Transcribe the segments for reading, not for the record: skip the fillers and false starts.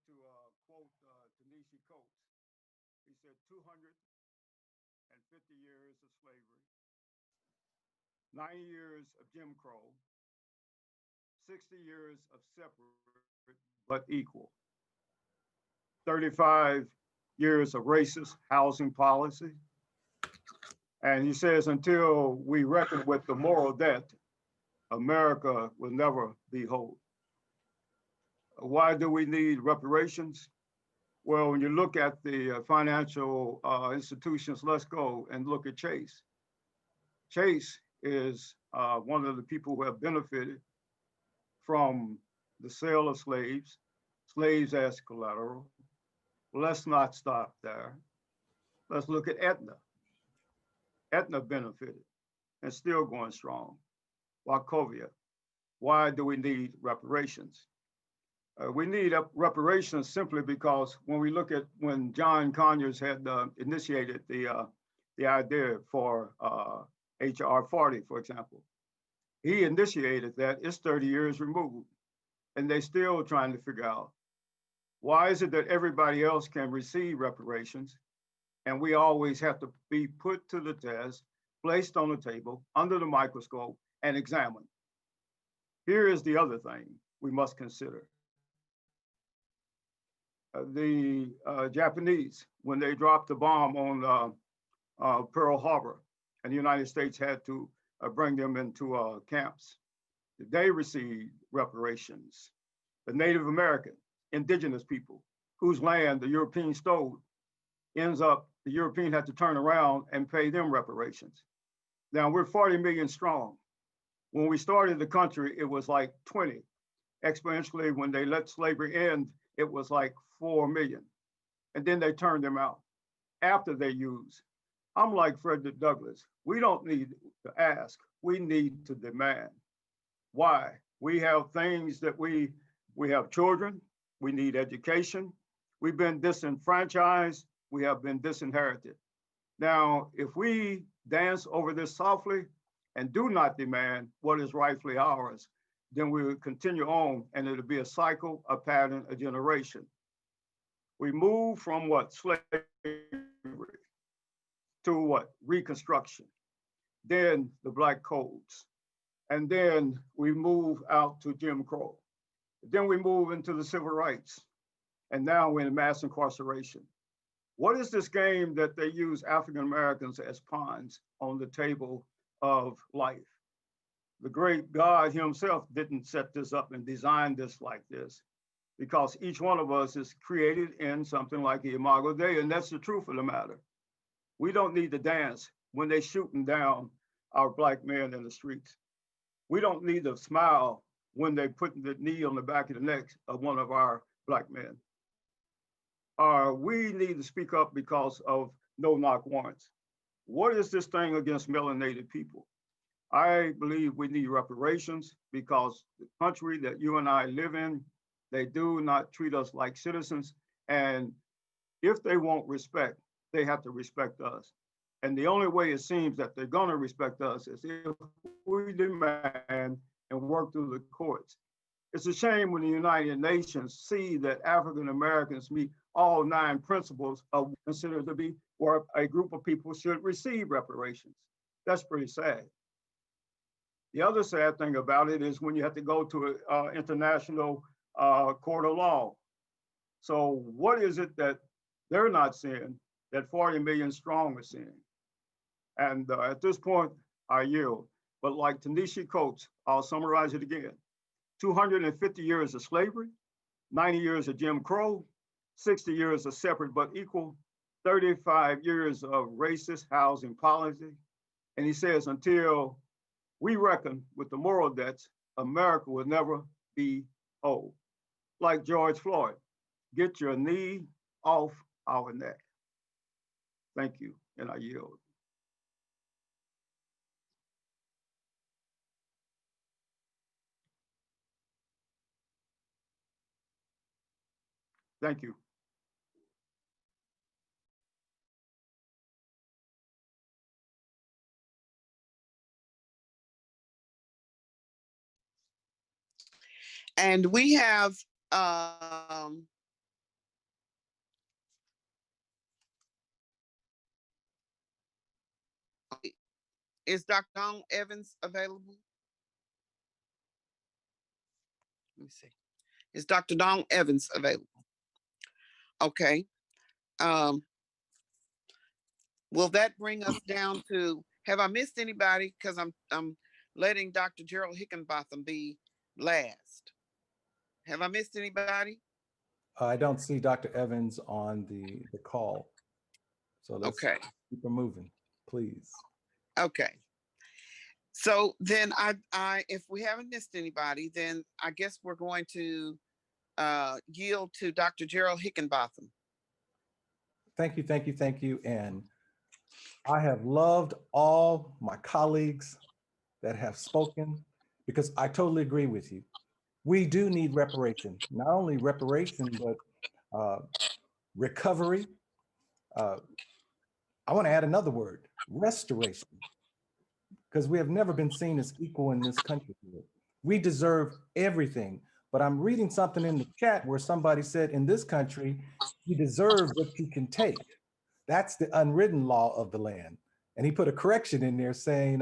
to quote Ta-Nehisi Coates. He said 250 years of slavery, 90 years of Jim Crow, 60 years of separate but equal, 35 years of racist housing policy. And he says, until we reckon with the moral debt, America will never be whole. Why do we need reparations? Well, when you look at the financial institutions, let's go and look at Chase. Chase is one of the people who have benefited from the sale of slaves as collateral. Let's not stop there. Let's look at Aetna. Aetna benefited and still going strong. Wachovia. Why do we need reparations? We need reparations simply because when we look at when John Conyers had initiated the idea for HR 40, for example, he initiated that. It's 30 years removed, and they're still trying to figure out why is it that everybody else can receive reparations and we always have to be put to the test, placed on the table, under the microscope, and examined. Here is the other thing we must consider. The Japanese, when they dropped the bomb on Pearl Harbor, and the United States had to bring them into camps, they received reparations. The Native American, indigenous people, whose land the Europeans stole, ends up, the European had to turn around and pay them reparations. Now we're 40 million strong. When we started the country, it was like 20. Exponentially, when they let slavery end, it was like 4 million. And then they turned them out after they used. I'm like Frederick Douglass. We don't need to ask, we need to demand. Why? We have things that we have children, we need education, we've been disenfranchised, we have been disinherited. Now, if we dance over this softly and do not demand what is rightfully ours, then we will continue on and it'll be a cycle, a pattern, a generation. We move from what? Slavery to what? Reconstruction. Then the Black Codes. And then we move out to Jim Crow. Then we move into the civil rights. And now we're in mass incarceration. What is this game that they use African Americans as pawns on the table of life? The great God himself didn't set this up and design this like this, because each one of us is created in something like the Imago Dei, and that's the truth of the matter. We don't need to dance when they're shooting down our Black men in the streets. We don't need to smile when they put the knee on the back of the neck of one of our Black men. We need to speak up because of no-knock warrants. What is this thing against melanated people? I believe we need reparations because the country that you and I live in, they do not treat us like citizens. And if they want respect, they have to respect us. And the only way it seems that they're gonna respect us is if we demand and work through the courts. It's a shame when the United Nations see that African Americans meet all 9 principles of considered to be where a group of people should receive reparations. That's pretty sad. The other sad thing about it is when you have to go to an international court of law. So what is it that they're not seeing that 40 million strong are seeing? And at this point, I yield. But like Ta-Nehisi Coates, I'll summarize it again. 250 years of slavery, 90 years of Jim Crow, 60 years of separate but equal, 35 years of racist housing policy. And he says, until we reckon with the moral debts, America will never be whole. Like George Floyd, get your knee off our neck. Thank you, and I yield. Thank you. And we have Is Dr. Don Evans available? Let me see. Is Dr. Don Evans available? Okay. Um, will that bring us down to, have I missed anybody? Because I'm letting Dr. Gerald Hickenbotham be last. Have I missed anybody? I don't see Dr. Evans on the call. So let's Okay. keep it moving, please. Okay. So then if we haven't missed anybody, then I guess we're going to yield to Dr. Gerald Hickenbotham. Thank you, thank you, thank you. And I have loved all my colleagues that have spoken because I totally agree with you. We do need reparation, not only reparation, but recovery. Uh, I want to add another word, restoration, because we have never been seen as equal in this country. We deserve everything. But I'm reading something in the chat where somebody said in this country, you deserve what you can take. That's the unwritten law of the land. And he put a correction in there saying,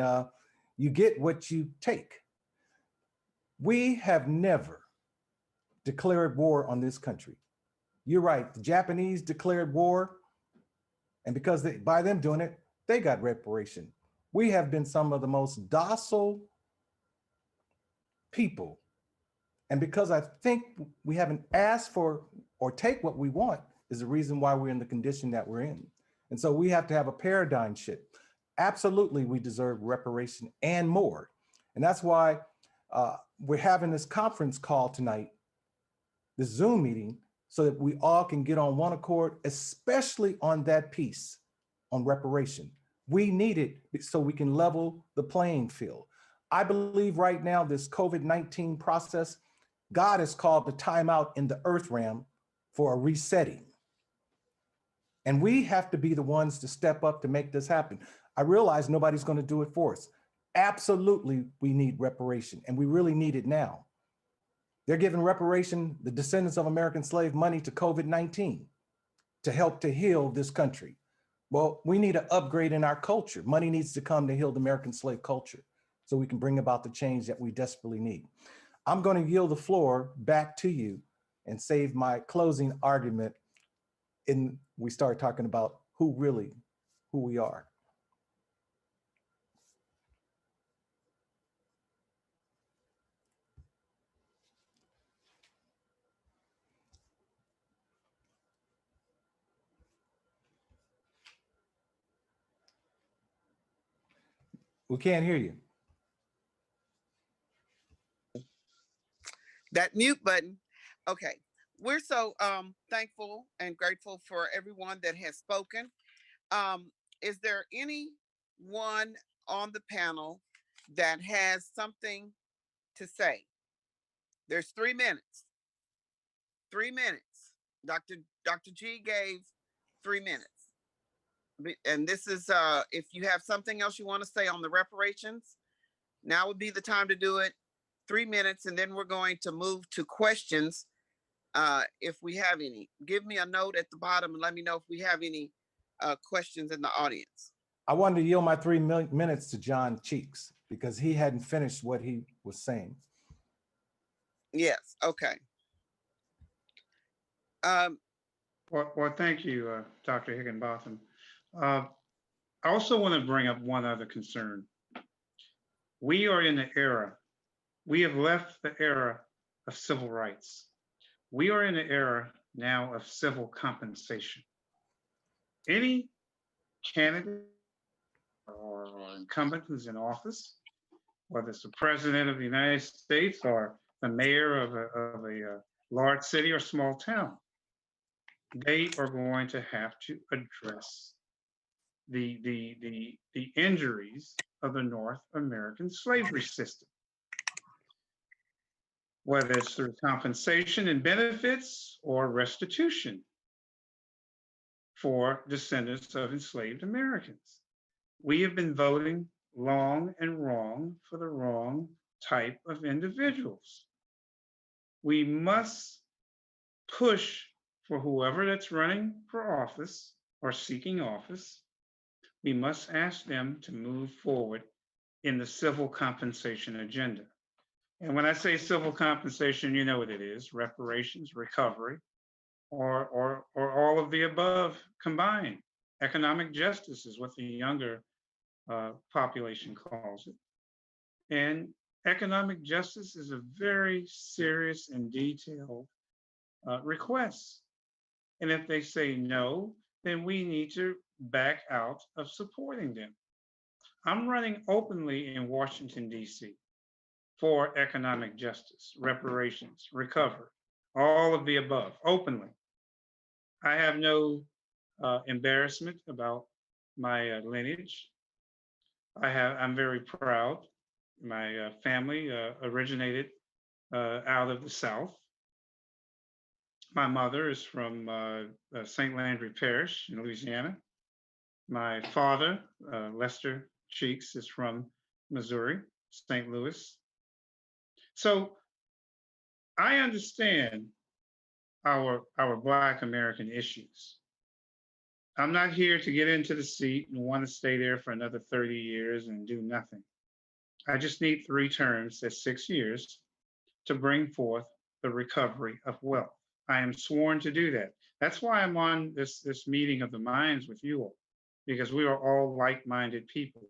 you get what you take. We have never declared war on this country. You're right. The Japanese declared war, and because by them doing it, they got reparation. We have been some of the most docile people. And because I think we haven't asked for or take what we want is the reason why we're in the condition that we're in. And so we have to have a paradigm shift. Absolutely, we deserve reparation and more. And that's why we're having this conference call tonight, this Zoom meeting, so that we all can get on one accord, especially on that piece on reparation. We need it so we can level the playing field. I believe right now this COVID-19 process, God has called the timeout in the earth realm for a resetting. And we have to be the ones to step up to make this happen. I realize nobody's going to do it for us. Absolutely, we need reparation, and we really need it now. They're giving reparation, the descendants of American slave money to COVID-19 to help to heal this country. Well, we need an upgrade in our culture. Money needs to come to heal the American slave culture so we can bring about the change that we desperately need. I'm going to yield the floor back to you and save my closing argument and we start talking about who we are. We can't hear you. That mute button. Okay. We're so thankful and grateful for everyone that has spoken. Is there anyone on the panel that has something to say? There's 3 minutes. 3 minutes. Dr. G gave 3 minutes. And this is if you have something else you want to say on the reparations, now would be the time to do it. 3 minutes, and then we're going to move to questions if we have any. Give me a note at the bottom and let me know if we have any questions in the audience. I wanted to yield my 3 minutes to John Cheeks because he hadn't finished what he was saying. Yes, okay. Well, thank you, Dr. Higginbotham. I also want to bring up one other concern. We are in the era, we have left the era of civil rights. We are in the era now of civil compensation. Any candidate or incumbent who's in office, whether it's the president of the United States or the mayor of a large city or small town, they are going to have to address the injuries of the North American slavery system, whether it's through compensation and benefits or restitution for descendants of enslaved Americans. We have been voting long and wrong for the wrong type of individuals. We must push for whoever that's running for office or seeking office. We must ask them to move forward in the civil compensation agenda. And when I say civil compensation, you know what it is: reparations, recovery, or all of the above combined. Economic justice is what the younger population calls it. And economic justice is a very serious and detailed request. And if they say no, then we need to back out of supporting them. I'm running openly in Washington, D.C. for economic justice, reparations, recovery, all of the above, openly. I have no embarrassment about my lineage. I'm very proud. My family originated out of the South. My mother is from St. Landry Parish in Louisiana. My father, Lester Cheeks, is from Missouri, St. Louis. So I understand our Black American issues. I'm not here to get into the seat and want to stay there for another 30 years and do nothing. I just need 3 terms, that's 6 years, to bring forth the recovery of wealth. I am sworn to do that. That's why I'm on this meeting of the minds with you all, because we are all like-minded people.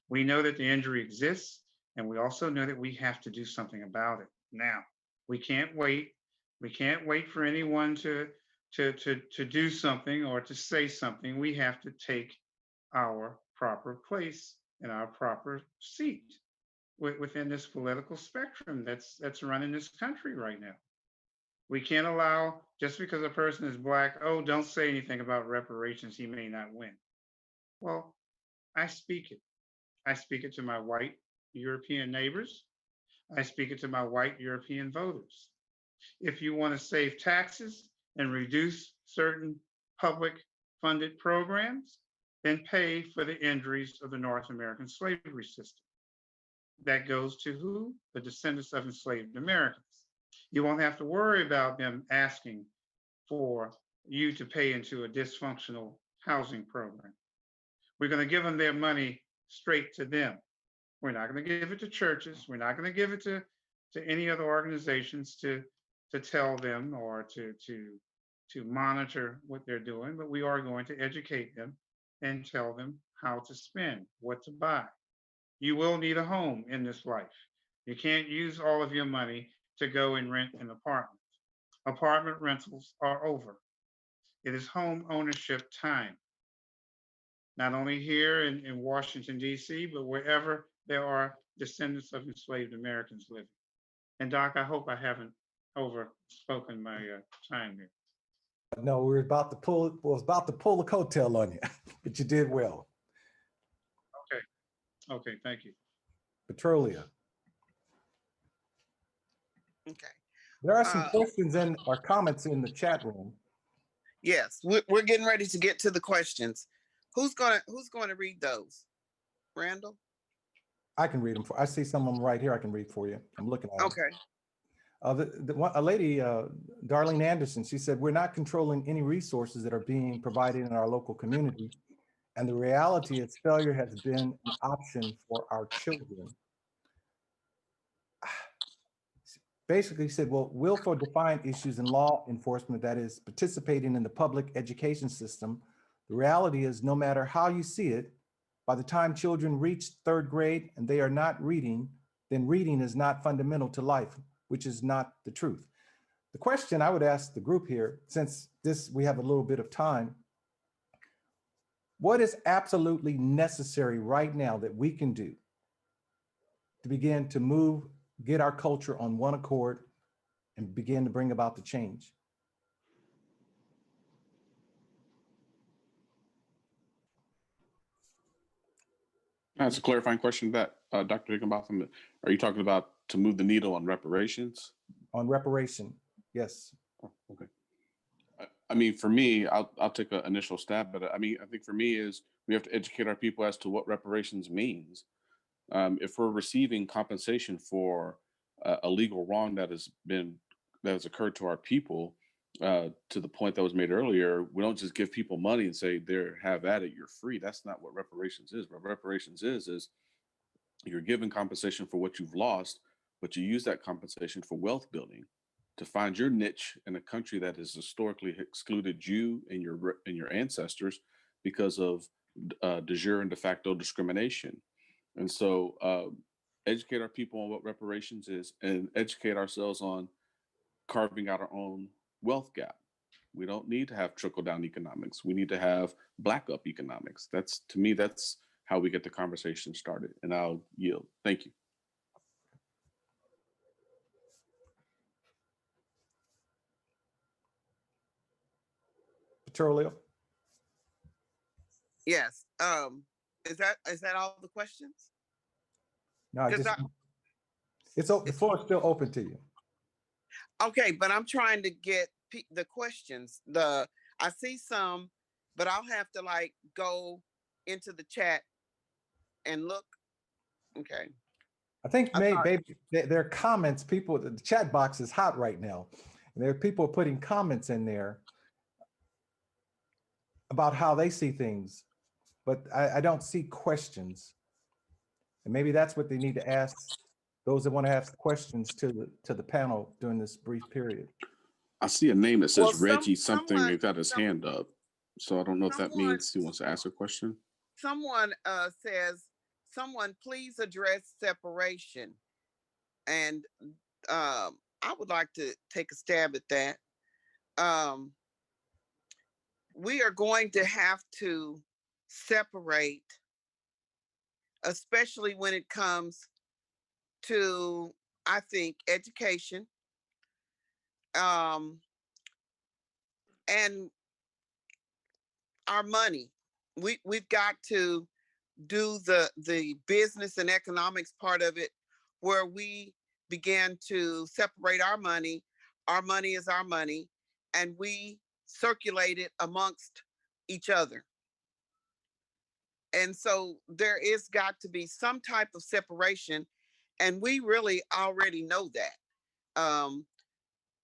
We know that the injury exists, and we also know that we have to do something about it now. We can't wait. We can't wait for anyone to do something or to say something. We have to take our proper place and our proper seat within this political spectrum that's running this country right now. We can't allow, just because a person is Black, oh, don't say anything about reparations, he may not win. Well, I speak it. I speak it to my white European neighbors. I speak it to my white European voters. If you want to save taxes and reduce certain public funded programs, then pay for the injuries of the North American slavery system. That goes to who? The descendants of enslaved Americans. You won't have to worry about them asking for you to pay into a dysfunctional housing program. We're going to give them their money straight to them. We're not going to give it to churches. We're not going to give it to any other organizations to tell them or to monitor what they're doing, but we are going to educate them and tell them how to spend, what to buy. You will need a home in this life. You can't use all of your money to go and rent an apartment. Apartment rentals are over. It is home ownership time. Not only here in Washington, D.C., but wherever there are descendants of enslaved Americans living. And Doc, I hope I haven't overspoken my time here. No, we were about to pull the coattail on you, but you did well. Okay, thank you. Petrolia. Okay. There are some questions or comments in the chat room. Yes, we're getting ready to get to the questions. Who's going to read those? Randall? I can read them. I see some of them right here. I can read for you. I'm looking at them. Okay. A lady, Darlene Anderson, she said, we're not controlling any resources that are being provided in our local community. And the reality is failure has been an option for our children. Basically said, well, willful defined issues in law enforcement, that is participating in the public education system. The reality is no matter how you see it, by the time children reach 3rd grade and they are not reading, then reading is not fundamental to life, which is not the truth. The question I would ask the group here, since we have a little bit of time, what is absolutely necessary right now that we can do to begin to get our culture on one accord and begin to bring about the change? That's a clarifying question that Dr. Higginbotham, are you talking about to move the needle on reparations? On reparation, yes. Oh, okay. I mean, for me, I'll take an initial stab, but I mean, I think for me is we have to educate our people as to what reparations means. If we're receiving compensation for a legal wrong that has occurred to our people, to the point that was made earlier, we don't just give people money and say, there, have at it, you're free. That's not what reparations is. What reparations is You're given compensation for what you've lost, but you use that compensation for wealth building, to find your niche in a country that has historically excluded you and your ancestors because of de jure and de facto discrimination. And so, educate our people on what reparations is, and educate ourselves on carving out our own wealth gap. We don't need to have trickle down economics. We need to have black up economics. That's, to me, that's how we get the conversation started. And I'll yield. Thank you. Petrolio. Yes. Is that all the questions? No, I 'Cause just, I- the floor is still open to you. Okay, but I'm trying to get the questions. I see some, but I'll have to like go into the chat and look. Okay. I think I thought- maybe there are comments, people, the chat box is hot right now. And there are people putting comments in there about how they see things, but I don't see questions. And maybe that's what they need to ask those that want to ask questions to the panel during this brief period. I see a name that says Well, Reggie something. someone- They've got his hand up. So I don't know if that someone- means he wants to ask a question. Someone says, someone please address separation. And I would like to take a stab at that. We are going to have to separate, especially when it comes to, I think, education, and our money. We've got to do the business and economics part of it, where we began to separate our money. Our money is our money, and we circulate it amongst each other. And so there is got to be some type of separation, and we really already know that,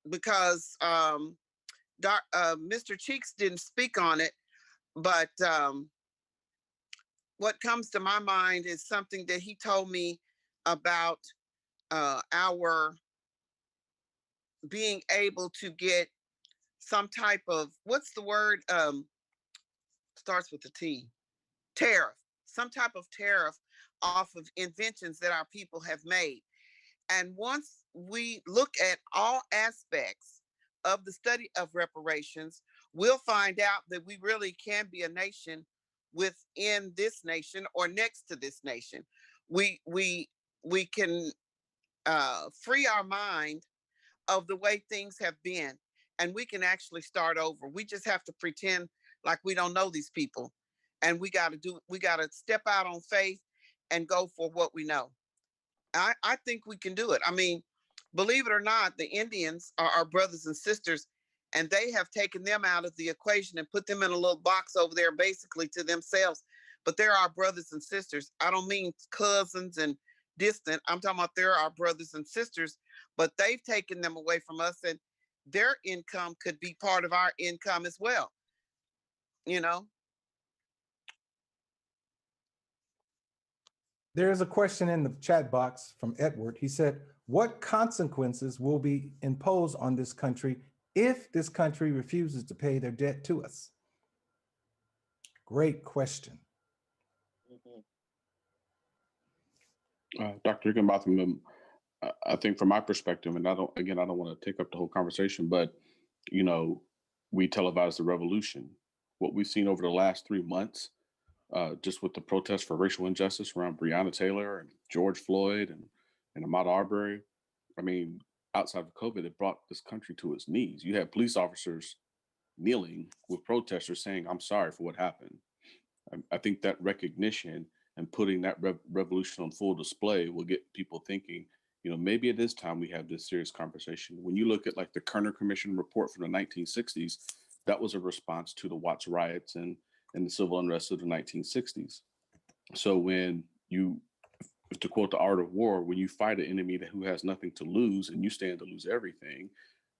because Mr. Cheeks didn't speak on it, but what comes to my mind is something that he told me about our being able to get some type of, what's the word, starts with a T, tariff, some type of tariff off of inventions that our people have made. And once we look at all aspects of the study of reparations, we'll find out that we really can be a nation within this nation or next to this nation. We can free our mind of the way things have been, and we can actually start over. We just have to pretend like we don't know these people, and we got to step out on faith and go for what we know. I think we can do it. I mean, believe it or not, the Indians are our brothers and sisters, and they have taken them out of the equation and put them in a little box over there, basically to themselves. But they're our brothers and sisters. I don't mean cousins and distant. I'm talking about they're our brothers and sisters, but they've taken them away from us, and their income could be part of our income as well. You know? There is a question in the chat box from Edward. He said, what consequences will be imposed on this country if this country refuses to pay their debt to us? Great question. Dr. Higginbotham, I think from my perspective, and I don't want to take up the whole conversation, but, you know, we televised the revolution. What we've seen over the last 3 months, just with the protests for racial injustice around Breonna Taylor and George Floyd and Ahmaud Arbery. I mean, outside of COVID, it brought this country to its knees. You had police officers kneeling with protesters saying, I'm sorry for what happened. I think that recognition and putting that revolution on full display will get people thinking, you know, maybe it is time we have this serious conversation. When you look at like the Kerner Commission report from the 1960s, that was a response to the Watts riots and the civil unrest of the 1960s. So when you, to quote the Art of War, when you fight an enemy who has nothing to lose and you stand to lose everything,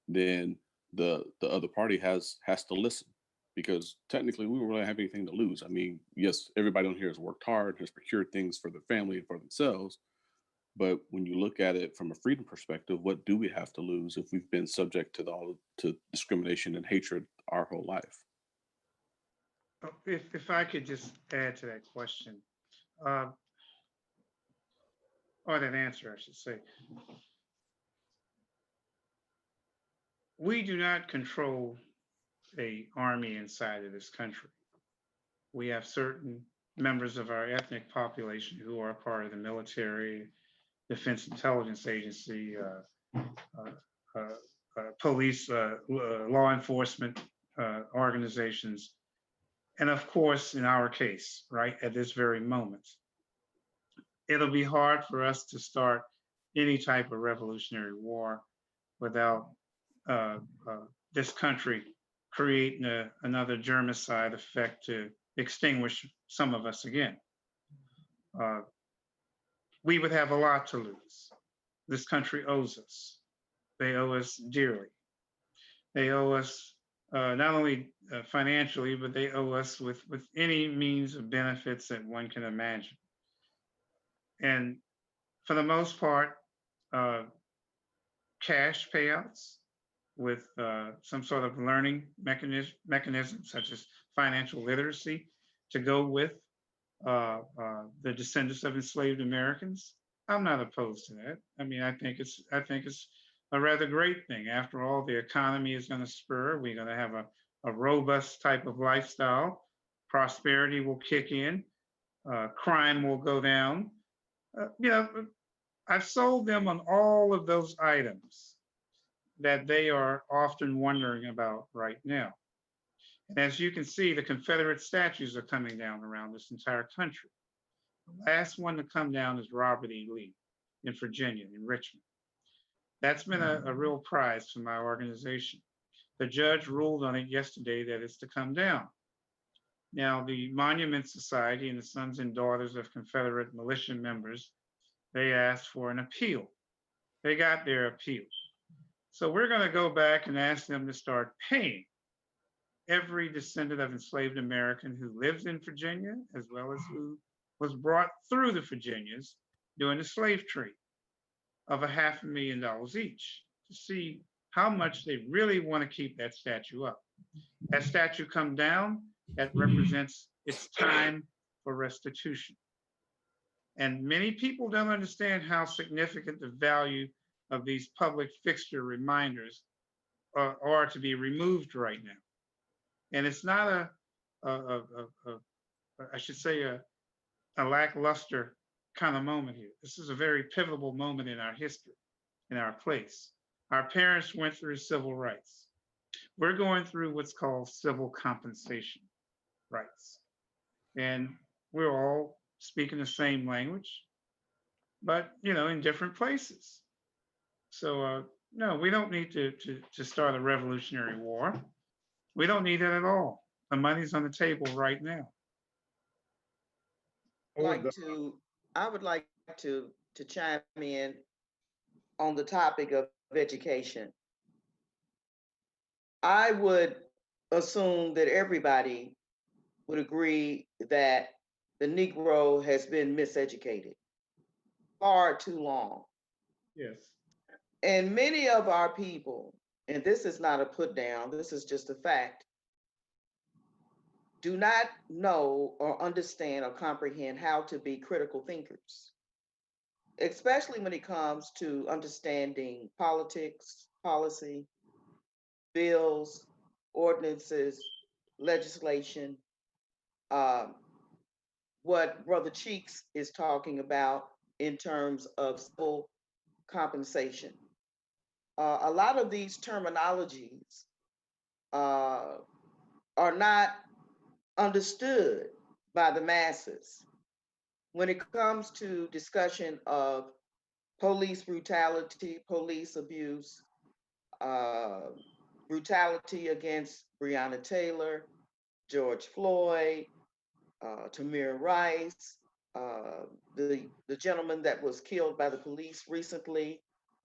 then the other party has to listen. because technically we don't really have anything to lose. I mean, yes, everybody on here has worked hard, has procured things for their family and for themselves. But when you look at it from a freedom perspective, what do we have to lose if we've been subject to all to discrimination and hatred our whole life? If I could just add to that question, uh, or that answer, I should say. We do not control a army inside of this country. We have certain members of our ethnic population who are part of the military, Defense Intelligence Agency, police, law enforcement organizations, and of course, in our case, right at this very moment, it'll be hard for us to start any type of revolutionary war without uh, this country creating another germicide effect to extinguish some of us again. We would have a lot to lose. This country owes us. They owe us dearly. They owe us not only financially, but they owe us with any means of benefits that one can imagine. And for the most part, cash payouts with some sort of learning mechanism, such as financial literacy, to go with the descendants of enslaved Americans. I'm not opposed to that. I mean, I think it's a rather great thing. After all, the economy is going to spur. We're going to have a robust type of lifestyle. Prosperity will kick in. Crime will go down. You know, I've sold them on all of those items that they are often wondering about right now. And as you can see, the Confederate statues are coming down around this entire country. The last one to come down is Robert E. Lee in Virginia, in Richmond. That's been a real prize for my organization. The judge ruled on it yesterday that it's to come down. Now, the Monument Society and the Sons and Daughters of Confederate militia members, they asked for an appeal. They got their appeal. So we're going to go back and ask them to start paying every descendant of enslaved American who lives in Virginia, as well as who was brought through the Virginias during the slave trade, of $500,000 each, to see how much they really want to keep that statue up. That statue come down, that represents its time for restitution. And many people don't understand how significant the value of these public fixture reminders are to be removed right now. And it's not I should say, a lackluster kind of moment here. This is a very pivotal moment in our history, in our place. Our parents went through civil rights. We're going through what's called civil compensation rights. And we're all speaking the same language, but in different places. So no, we don't need to start a revolutionary war. We don't need it at all. The money's on the table right now. I would like to chime in on the topic of education. I would assume that everybody would agree that the Negro has been miseducated far too long. Yes. And many of our people, and this is not a put down, this is just a fact, do not know or understand or comprehend how to be critical thinkers, especially when it comes to understanding politics, policy, bills, ordinances, legislation, what Brother Cheeks is talking about in terms of civil compensation. A lot of these terminologies are not understood by the masses. When it comes to discussion of police brutality, police abuse, brutality against Breonna Taylor, George Floyd, Tamir Rice, the gentleman that was killed by the police recently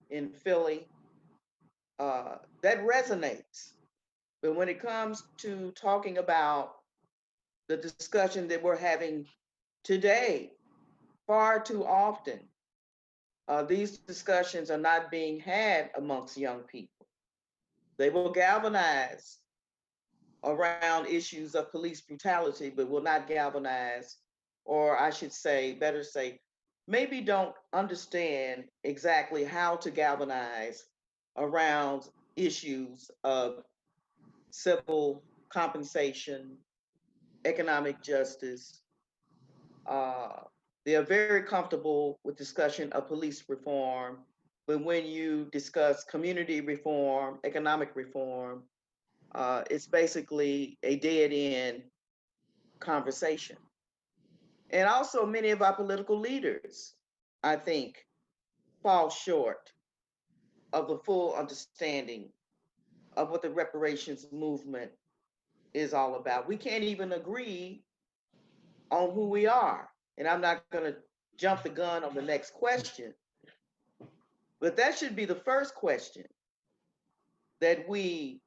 in Philly, that resonates But when it comes to talking about the discussion that we're having today, far too often, these discussions are not being had amongst young people. They will galvanize around issues of police brutality, but will not galvanize, or I should say, better say, maybe don't understand exactly how to galvanize around issues of civil compensation, economic justice. They are very comfortable with discussion of police reform, but when you discuss community reform, economic reform, it's basically a dead end conversation. And also, many of our political leaders, I think, fall short of the full understanding of what the reparations movement is all about. We can't even agree on who we are. And I'm not going to jump the gun on the next question, but that should be the first question that we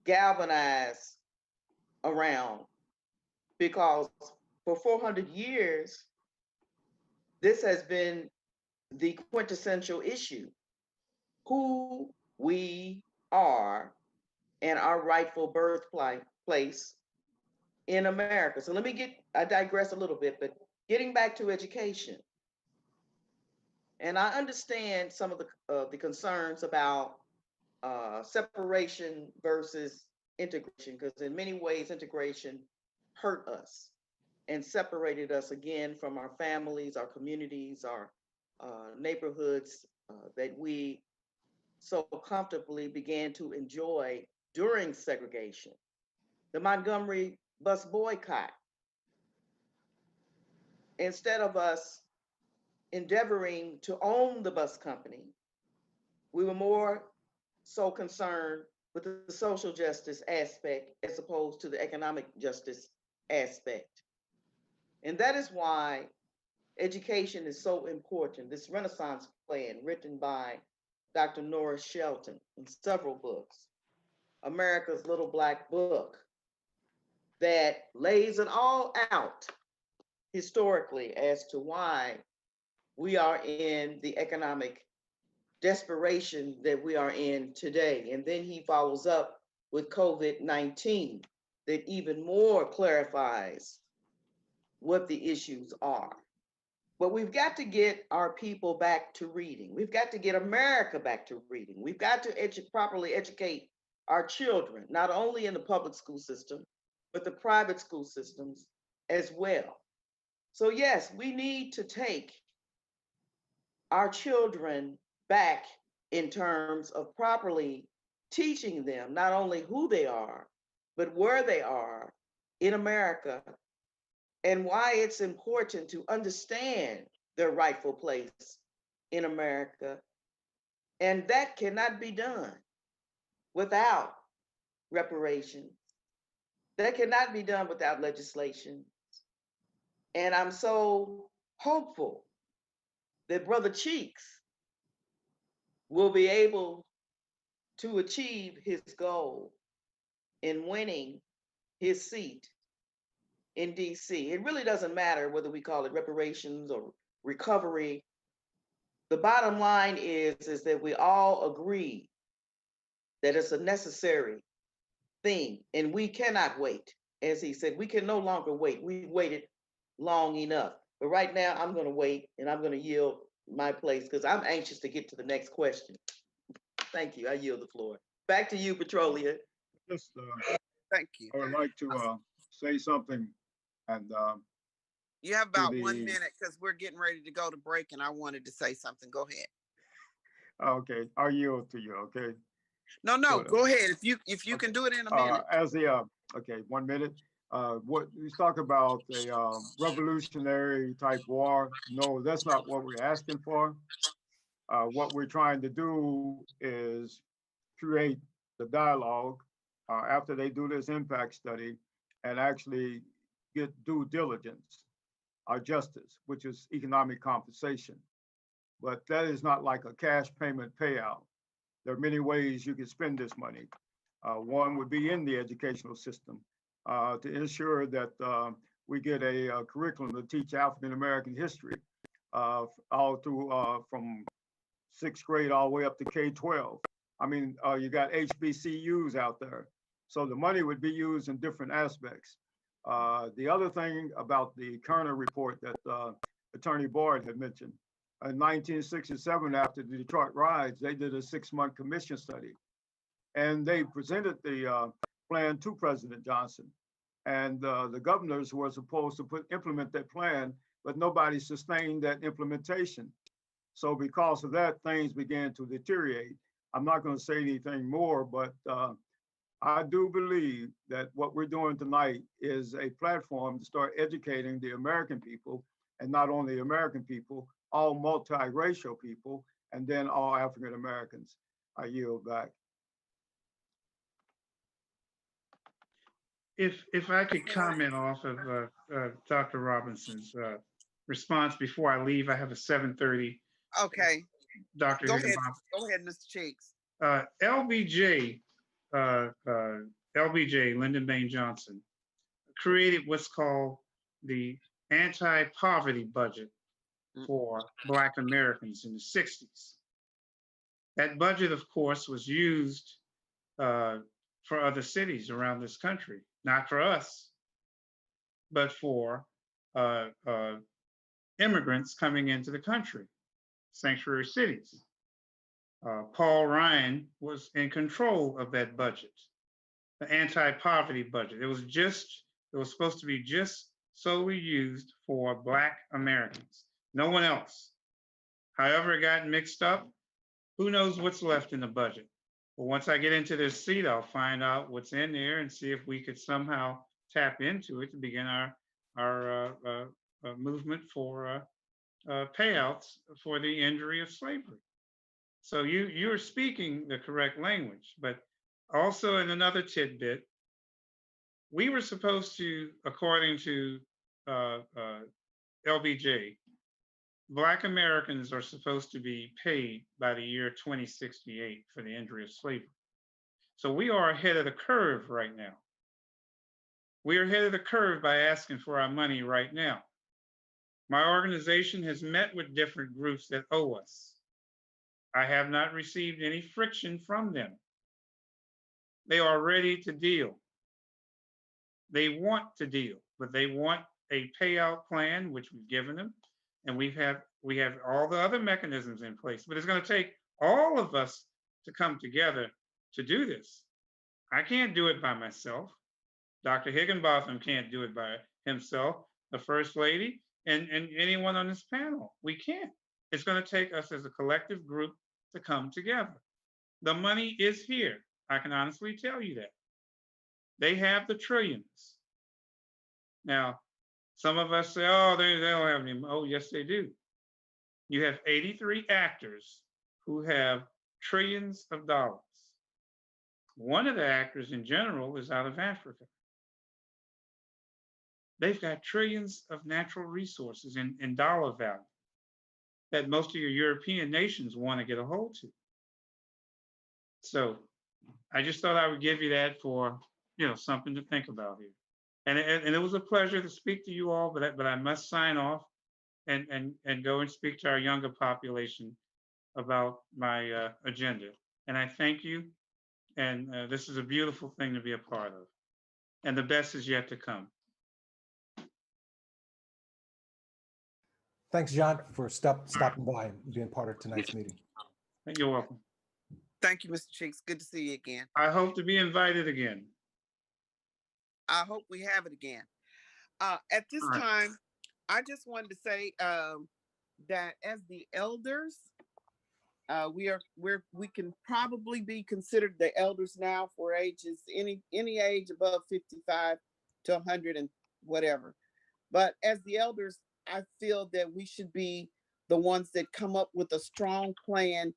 galvanize around, because for 400 years, this has been the quintessential issue: who we are and our rightful birthplace in America. So I digress a little bit, but getting back to education. And I understand some of the concerns about separation versus integration, because in many ways, integration hurt us and separated us again from our families, our communities, our neighborhoods that we so comfortably began to enjoy during segregation. The Montgomery bus boycott. Instead of us endeavoring to own the bus company, we were more so concerned with the social justice aspect as opposed to the economic justice aspect. And that is why education is so important. This Renaissance plan, written by Dr. Nora Shelton in several books, America's Little Black Book, that lays it all out historically as to why we are in the economic desperation that we are in today. And then he follows up with COVID-19 that even more clarifies what the issues are. But we've got to get our people back to reading. We've got to get America back to reading. We've got to properly educate our children, not only in the public school system, but the private school systems as well. So yes, we need to take our children back in terms of properly teaching them not only who they are, but where they are in America, and why it's important to understand their rightful place in America. And that cannot be done without reparations. That cannot be done without legislation. And I'm so hopeful that Brother Cheeks will be able to achieve his goal in winning his seat in DC. It really doesn't matter whether we call it reparations or recovery. The bottom line is that we all agree that it's a necessary thing, and we cannot wait. As he said, we can no longer wait. We've waited long enough. But right now, I'm going to wait, and I'm going to yield my place because I'm anxious to get to the next question. Thank you. I yield the floor. Back to you, Petrolia. Just, Thank you. I would like to say something, and You have about 1 the- minute because we're getting ready to go to break, and I wanted to say something. Go ahead. okay, I'll yield to you. Okay. No, Sort of. go ahead. If you can do it in a minute. As the okay, 1 minute. What you talk about a revolutionary type war? No, that's not what we're asking for. What we're trying to do is create the dialogue after they do this impact study and actually get due diligence, justice, which is economic compensation. But that is not like a cash payment payout. There are many ways you can spend this money. One would be in the educational system to ensure that we get a curriculum to teach African American history all through from sixth grade all the way up to K-12. I mean, you got HBCUs out there. So the money would be used in different aspects. The other thing about the Kerner report that Attorney Boyd had mentioned, in 1967, after the Detroit riots, they did a 6-month commission study. And they presented the plan to President Johnson. And the governors were supposed to implement that plan, but nobody sustained that implementation. So because of that, things began to deteriorate. I'm not going to say anything more, but I do believe that what we're doing tonight is a platform to start educating the American people, and not only American people, all multiracial people, and then all African Americans. I yield back. If I could comment off of Dr. Robinson's response before I leave, I have a 7:30. Okay, Dr. go ahead. Higginbotham. Go ahead, Mr. Cheeks. LBJ, Lyndon Baines Johnson, created what's called the anti-poverty budget for Black Americans in the 60s. That budget, of course, was used for other cities around this country, not for us, but for immigrants coming into the country, sanctuary cities. Paul Ryan was in control of that budget, the anti-poverty budget. It was supposed to be just solely used for Black Americans, no one else. However, it got mixed up. Who knows what's left in the budget? But once I get into this seat, I'll find out what's in there and see if we could somehow tap into it to begin our movement for payouts for the injury of slavery. So you're speaking the correct language, but also in another tidbit, we were supposed to, according to LBJ, Black Americans are supposed to be paid by the year 2068 for the injury of slavery. So we are ahead of the curve right now. We are ahead of the curve by asking for our money right now. My organization has met with different groups that owe us. I have not received any friction from them. They are ready to deal. They want to deal, but they want a payout plan, which we've given them, and we have all the other mechanisms in place. But it's going to take all of us to come together to do this. I can't do it by myself. Dr. Higginbotham can't do it by himself, the First Lady, and anyone on this panel. We can't. It's going to take us as a collective group to come together. The money is here. I can honestly tell you that. They have the trillions. Now, some of us say, oh, they don't have any. Oh, yes, they do. You have 83 actors who have trillions of dollars. One of the actors in general is out of Africa. They've got trillions of natural resources in dollar value that most of your European nations want to get a hold to. So I just thought I would give you that for, something to think about here. And it was a pleasure to speak to you all, but I must sign off and go and speak to our younger population about my agenda. And I thank you. And this is a beautiful thing to be a part of. And the best is yet to come. Thanks, John, for stopping by and being part of tonight's meeting. You're welcome. Thank you, Mr. Cheeks. Good to see you again. I hope to be invited again. I hope we have it again. At this time, I just wanted to say that as the elders, we can probably be considered the elders now for ages any age above 55 to 100 and whatever. But as the elders, I feel that we should be the ones that come up with a strong plan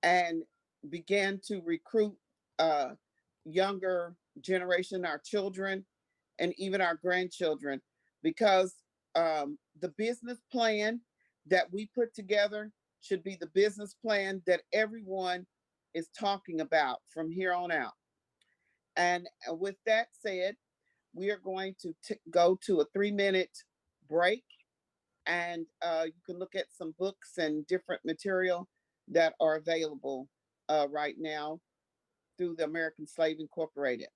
and begin to recruit younger generation, our children, and even our grandchildren, because the business plan that we put together should be the business plan that everyone is talking about from here on out. And with that said, we are going to go to a 3-minute break, and you can look at some books and different material that are available right now through the American Slave Incorporated.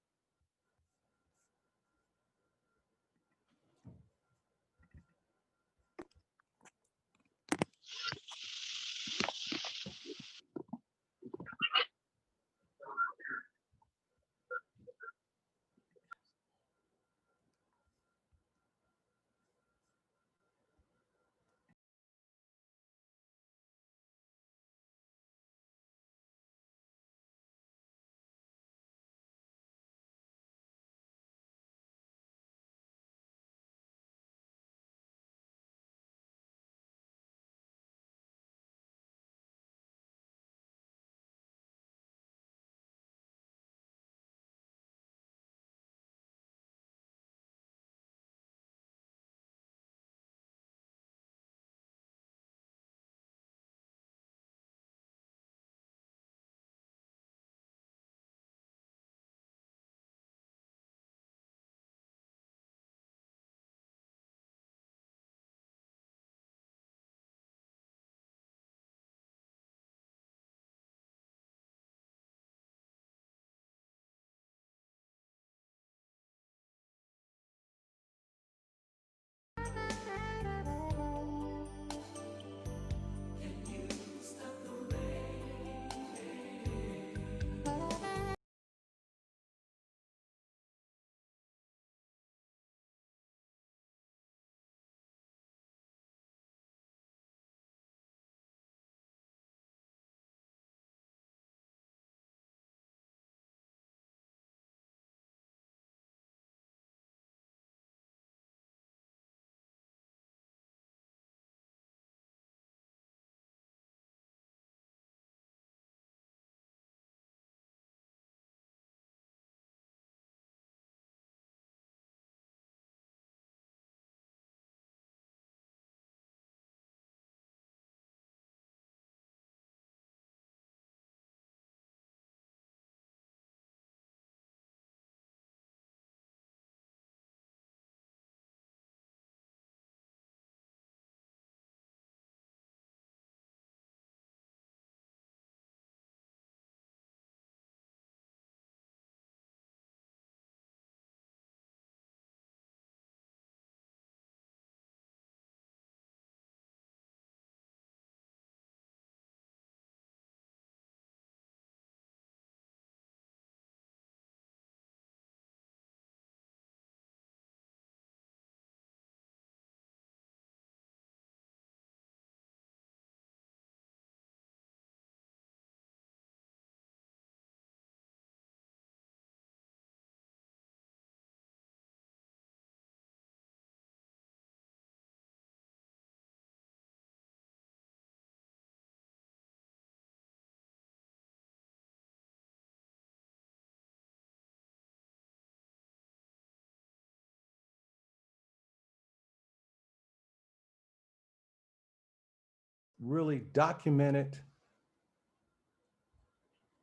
Really documented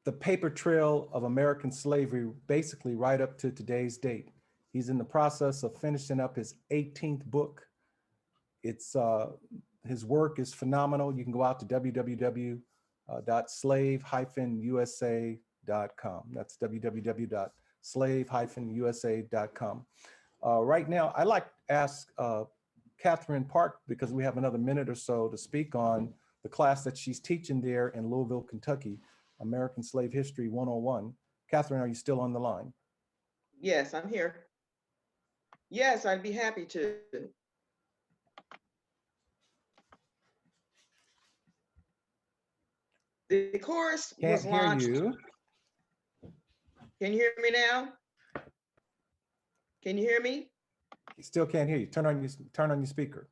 the paper trail of American slavery, basically right up to today's date. He's in the process of finishing up his 18th book. It's his work is phenomenal. You can go out to www.slave-usa.com. That's www.slave-usa.com. Right now, I'd like to ask Catherine Park, because we have another minute or so to speak on the class that she's teaching there in Louisville, Kentucky, American Slave History 101. Catherine, are you still on the line? Yes, I'm here. Yes, I'd be happy to. The course Can't was hear launched. you. Can you hear me now? Can you hear me? Still can't hear you. Turn on your speaker.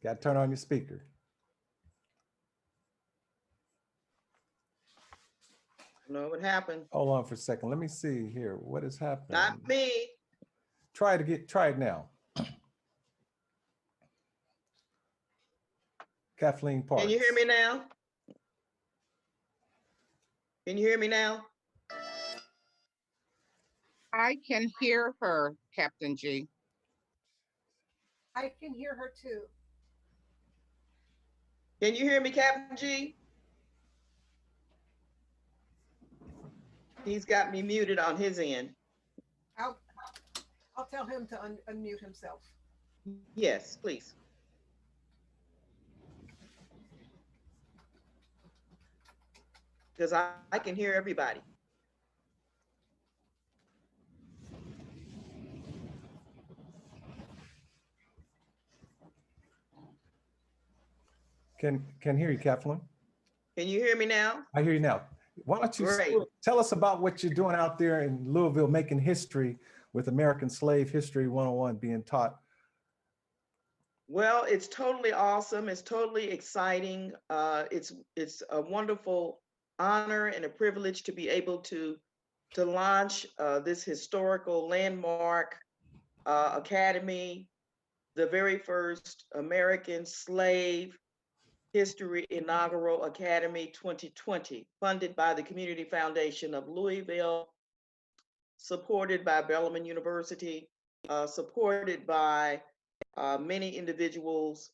Got to turn on your speaker. I know what happened. Hold on for a second. Let me see here. What is happening? Not me. Try it now. Kathleen Parks. Can you hear me now? Can you hear me now? I can hear her, Captain G. I can hear her too. Can you hear me, Captain G? He's got me muted on his end. I'll I'll tell him to unmute himself. Yes, please. Because I can hear everybody. Can hear you, Kathleen. Can you hear me now? I hear you now. Why don't you Great. tell us about what you're doing out there in Louisville, making history with American Slave History 101 being taught? Well, it's totally awesome. It's totally exciting. It's a wonderful honor and a privilege to be able to launch this historical landmark academy, the very first American Slave History Inaugural Academy 2020, funded by the Community Foundation of Louisville, supported by Bellarmine University, supported by many individuals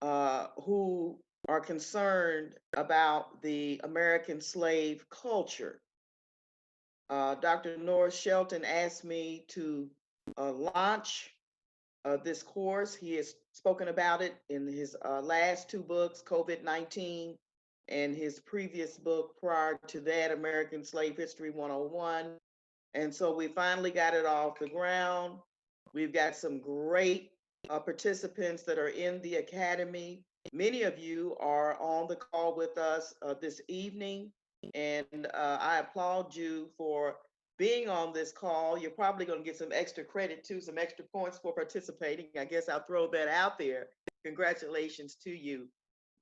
who are concerned about the American slave culture. Dr. Norris Shelton asked me to launch this course. He has spoken about it in his last two books, COVID-19, and his previous book prior to that, American Slave History 101. And so we finally got it off the ground. We've got some great participants that are in the academy. Many of you are on the call with us this evening, and I applaud you for being on this call. You're probably going to get some extra credit too, some extra points for participating. I guess I'll throw that out there. Congratulations to you.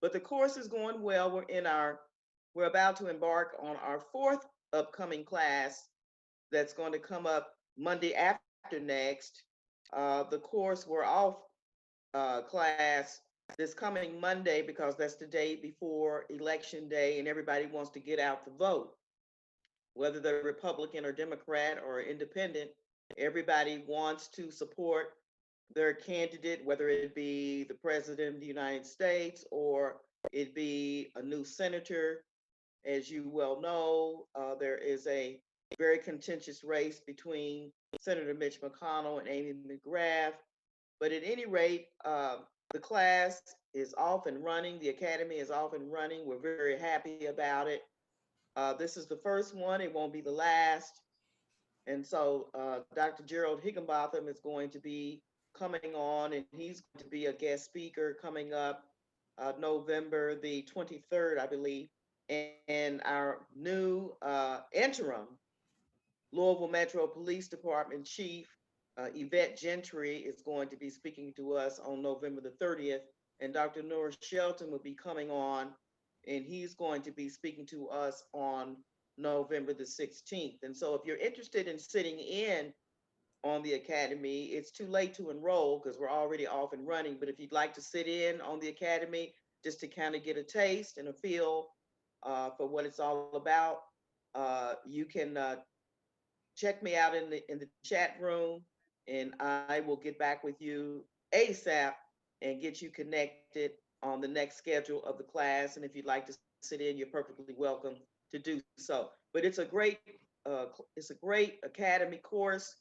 But the course is going well. We're about to embark on our fourth upcoming class that's going to come up Monday after next. The course we're off class this coming Monday because that's the day before Election Day and everybody wants to get out to vote. Whether they're Republican or Democrat or independent, everybody wants to support their candidate, whether it be the President of the United States or it be a new senator. As you well know, there is a very contentious race between Senator Mitch McConnell and Amy McGrath. But at any rate, the class is off and running. The academy is off and running. We're very happy about it. This is the first one. It won't be the last. And so Dr. Gerald Higginbotham is going to be coming on, and he's going to be a guest speaker coming up November the 23rd, I believe. And our new interim Louisville Metro Police Department Chief, Yvette Gentry, is going to be speaking to us on November the 30th. And Dr. Norris Shelton will be coming on, and he's going to be speaking to us on November the 16th. And so if you're interested in sitting in on the academy, it's too late to enroll because we're already off and running. But if you'd like to sit in on the academy just to kind of get a taste and a feel for what it's all about, you can check me out in the chat room, and I will get back with you ASAP and get you connected on the next schedule of the class. And if you'd like to sit in, you're perfectly welcome to do so. But it's a great academy course,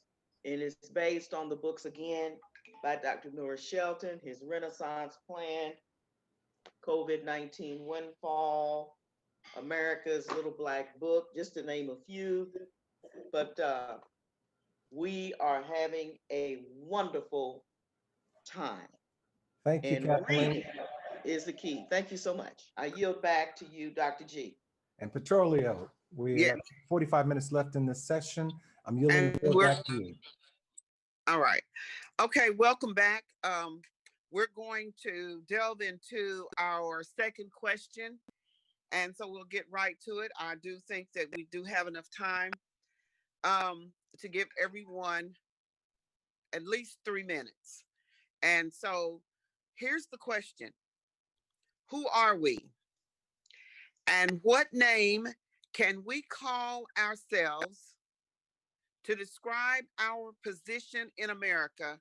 and it's based on the books again by Dr. Norris Shelton, his Renaissance Plan, COVID-19 Windfall, America's Little Black Book, just to name a few. But we are having a wonderful time. Thank you, And Kathleen. reading is the key. Thank you so much. I yield back to you, Dr. G. And Petrolio, we Yeah. have 45 minutes left in this session. I'm yielding And the floor we're- back to you. All right. Okay, welcome back. We're going to delve into our second question. And so we'll get right to it. I do think that we do have enough time to give everyone at least 3 minutes. And so here's the question. Who are we? And what name Can we call ourselves to describe our position in America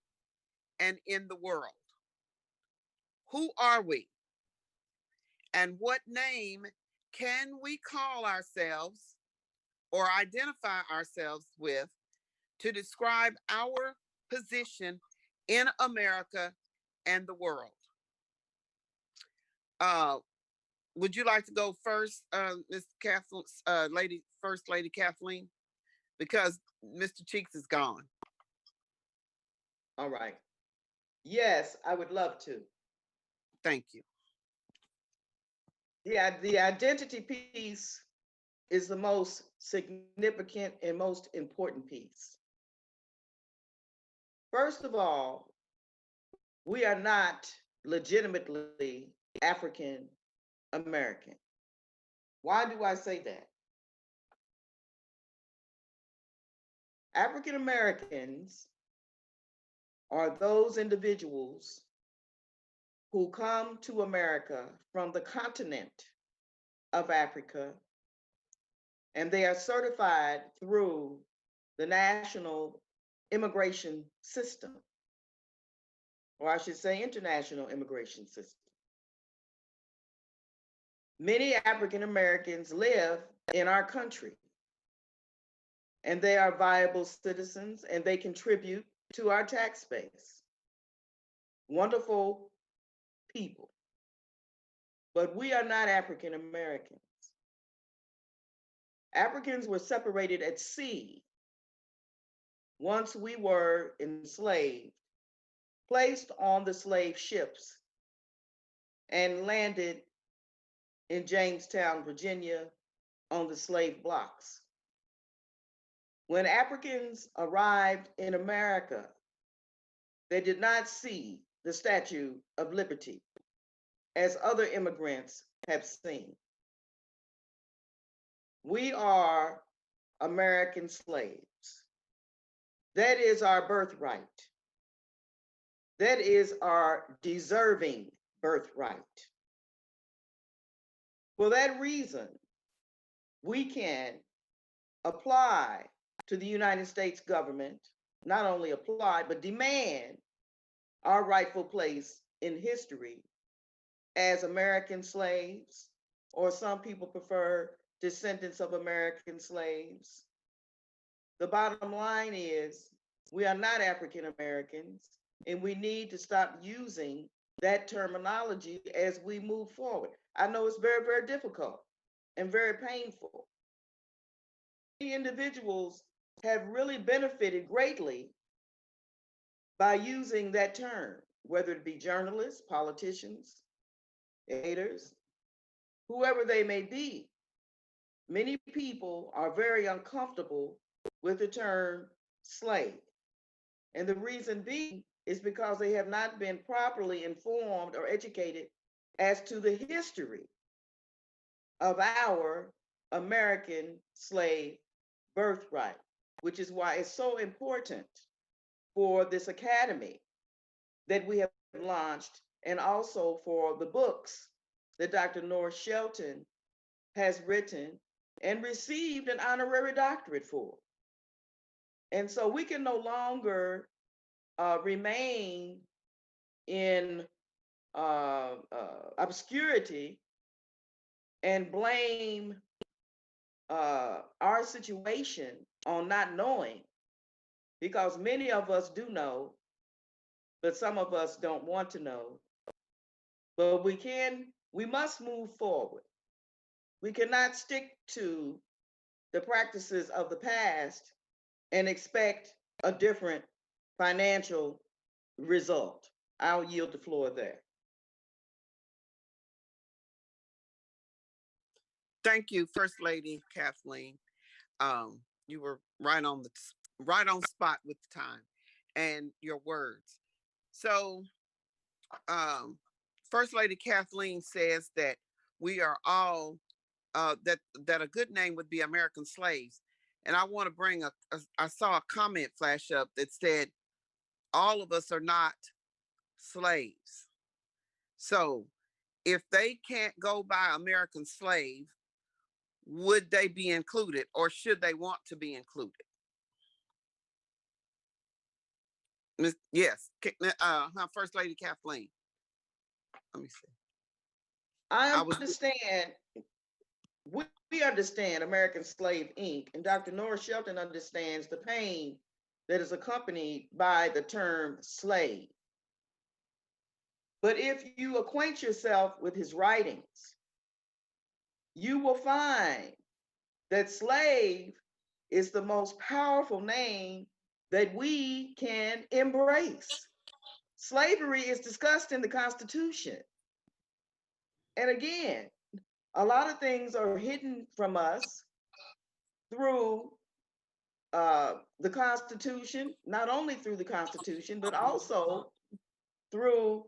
and in the world? Who are we? And what name can we call ourselves or identify ourselves with to describe our position in America and the world? Uh, would you like to go first, Miss Kathleen, First Lady Kathleen? Because Mr. Cheeks is gone. All right. Yes, I would love to. Thank you. The identity piece is the most significant and most important piece. First of all, we are not legitimately African American. Why do I say that? African Americans are those individuals who come to America from the continent of Africa, and they are certified through the National Immigration System, or I should say International Immigration System. Many African Americans live in our country, and they are viable citizens, and they contribute to our tax base. Wonderful people. But we are not African Americans. Africans were separated at sea once we were enslaved, placed on the slave ships, and landed in Jamestown, Virginia, on the slave blocks. When Africans arrived in America, they did not see the Statue of Liberty as other immigrants have seen. We are American slaves. That is our birthright. That is our deserving birthright. For that reason, we can apply to the United States government, not only apply, but demand our rightful place in history as American slaves, or some people prefer descendants of American slaves. The bottom line is we are not African Americans, and we need to stop using that terminology as we move forward. I know it's very, very difficult and very painful. Many individuals have really benefited greatly by using that term, whether it be journalists, politicians, haters, whoever they may be. Many people are very uncomfortable with the term slave. And the reason being is because they have not been properly informed or educated as to the history of our American slave birthright, which is why it's so important for this academy that we have launched, and also for the books that Dr. Norris Shelton has written and received an honorary doctorate for. And so we can no longer remain in obscurity and blame our situation on not knowing, because many of us do know, but some of us don't want to know. But we must move forward. We cannot stick to the practices of the past and expect a different financial result. I'll yield the floor there. Thank you, First Lady Kathleen. You were right on spot with the time and your words. So, First Lady Kathleen says that we are all that a good name would be American slaves. And I want to bring I saw a comment flash up that said, all of us are not slaves. So if they can't go by American slave, would they be included or should they want to be included? Yes, First Lady Kathleen. Let me see. I I was- understand, we understand American Slave Inc. and Dr. Nora Shelton understands the pain that is accompanied by the term slave. But if you acquaint yourself with his writings, you will find that slave is the most powerful name that we can embrace. Slavery is discussed in the Constitution. And again, a lot of things are hidden from us through the Constitution, not only through the Constitution, but also through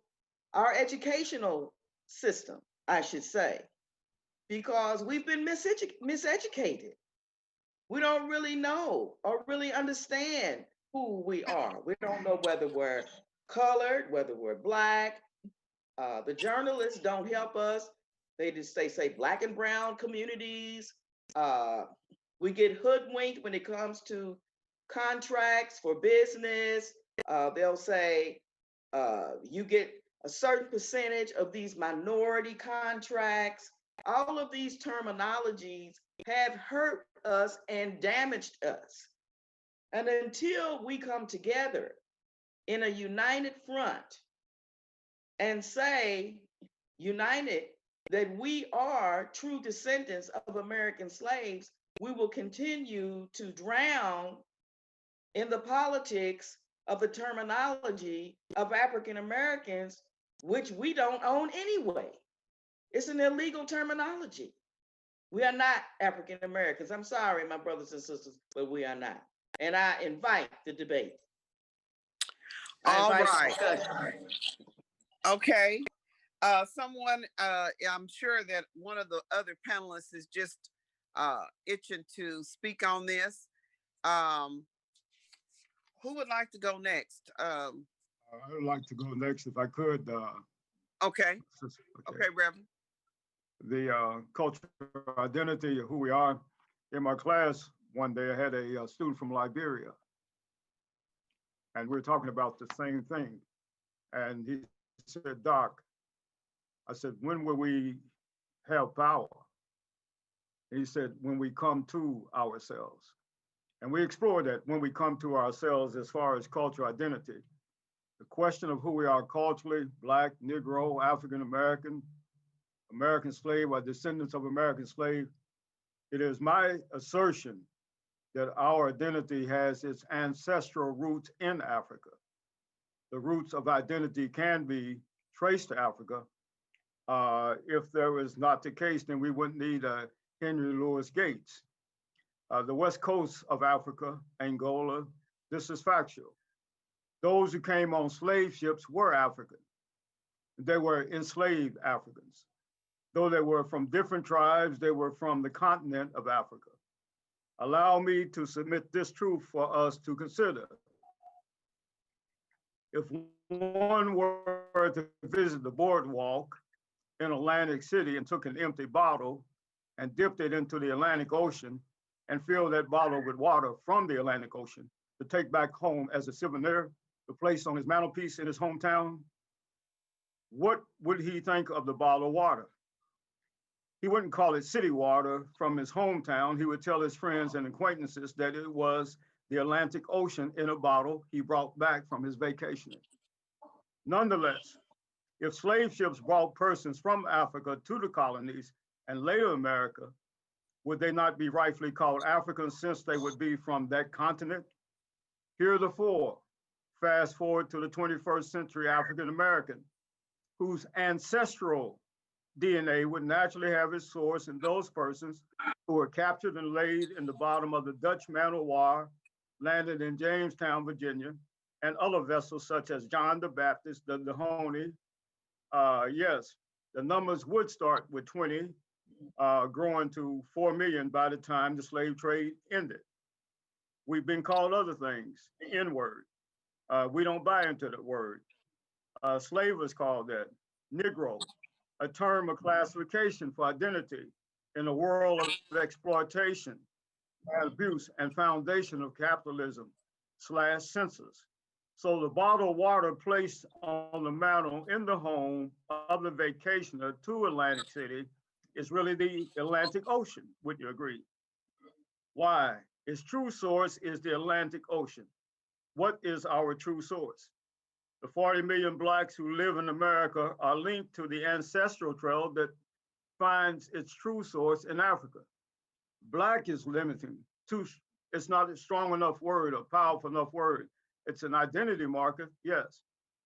our educational system, I should say, because we've been miseducated. We don't really know or really understand who we are. We don't know whether we're colored, whether we're Black. The journalists don't help us. They just say Black and brown communities. We get hoodwinked when it comes to contracts for business. They'll say you get a certain percentage of these minority contracts. All of these terminologies have hurt us and damaged us. And until we come together in a united front and say, united, that we are true descendants of American slaves, we will continue to drown in the politics of the terminology of African Americans, which we don't own anyway. It's an illegal terminology. We are not African Americans. I'm sorry, my brothers and sisters, but we are not. And I invite the debate. All right. Okay. Someone, I'm sure that one of the other panelists is just itching to speak on this. Who would like to go next? I would like to go next if I could. Okay. Okay, Reverend. The cultural identity of who we are. In my class one day, I had a student from Liberia, and we were talking about the same thing. And he said, Doc, I said, when will we have power? And he said, when we come to ourselves. And we explored that when we come to ourselves as far as cultural identity. The question of who we are culturally, Black, Negro, African American, American slave, or descendants of American slave, it is my assertion that our identity has its ancestral roots in Africa. The roots of identity can be traced to Africa. If there is not the case, then we wouldn't need Henry Louis Gates. The west coast of Africa, Angola, this is factual. Those who came on slave ships were African. They were enslaved Africans. Though they were from different tribes, they were from the continent of Africa. Allow me to submit this truth for us to consider. If one were to visit the boardwalk in Atlantic City and took an empty bottle and dipped it into the Atlantic Ocean and filled that bottle with water from the Atlantic Ocean to take back home as a souvenir to place on his mantelpiece in his hometown, what would he think of the bottle of water? He wouldn't call it city water from his hometown. He would tell his friends and acquaintances that it was the Atlantic Ocean in a bottle he brought back from his vacationing. Nonetheless, if slave ships brought persons from Africa to the colonies and later America, would they not be rightfully called Africans since they would be from that continent? Heretofore, fast forward to the 21st century African American, whose ancestral DNA would naturally have its source in those persons who were captured and laid in the bottom of the Dutch man o' war, landed in Jamestown, Virginia, and other vessels such as John the Baptist, the Dahomey. Yes, the numbers would start with 20, growing to 4 million by the time the slave trade ended. We've been called other things, the N-word. We don't buy into that word. Slave was called that, Negro, a term of classification for identity in a world of exploitation, abuse, and foundation of capitalism / census. So the bottled water placed on the mantle in the home of the vacationer to Atlantic City is really the Atlantic Ocean. Would you agree? Why? Its true source is the Atlantic Ocean. What is our true source? The 40 million Blacks who live in America are linked to the ancestral trail that finds its true source in Africa. Black is limiting. It's not a strong enough word, a powerful enough word. It's an identity marker, yes.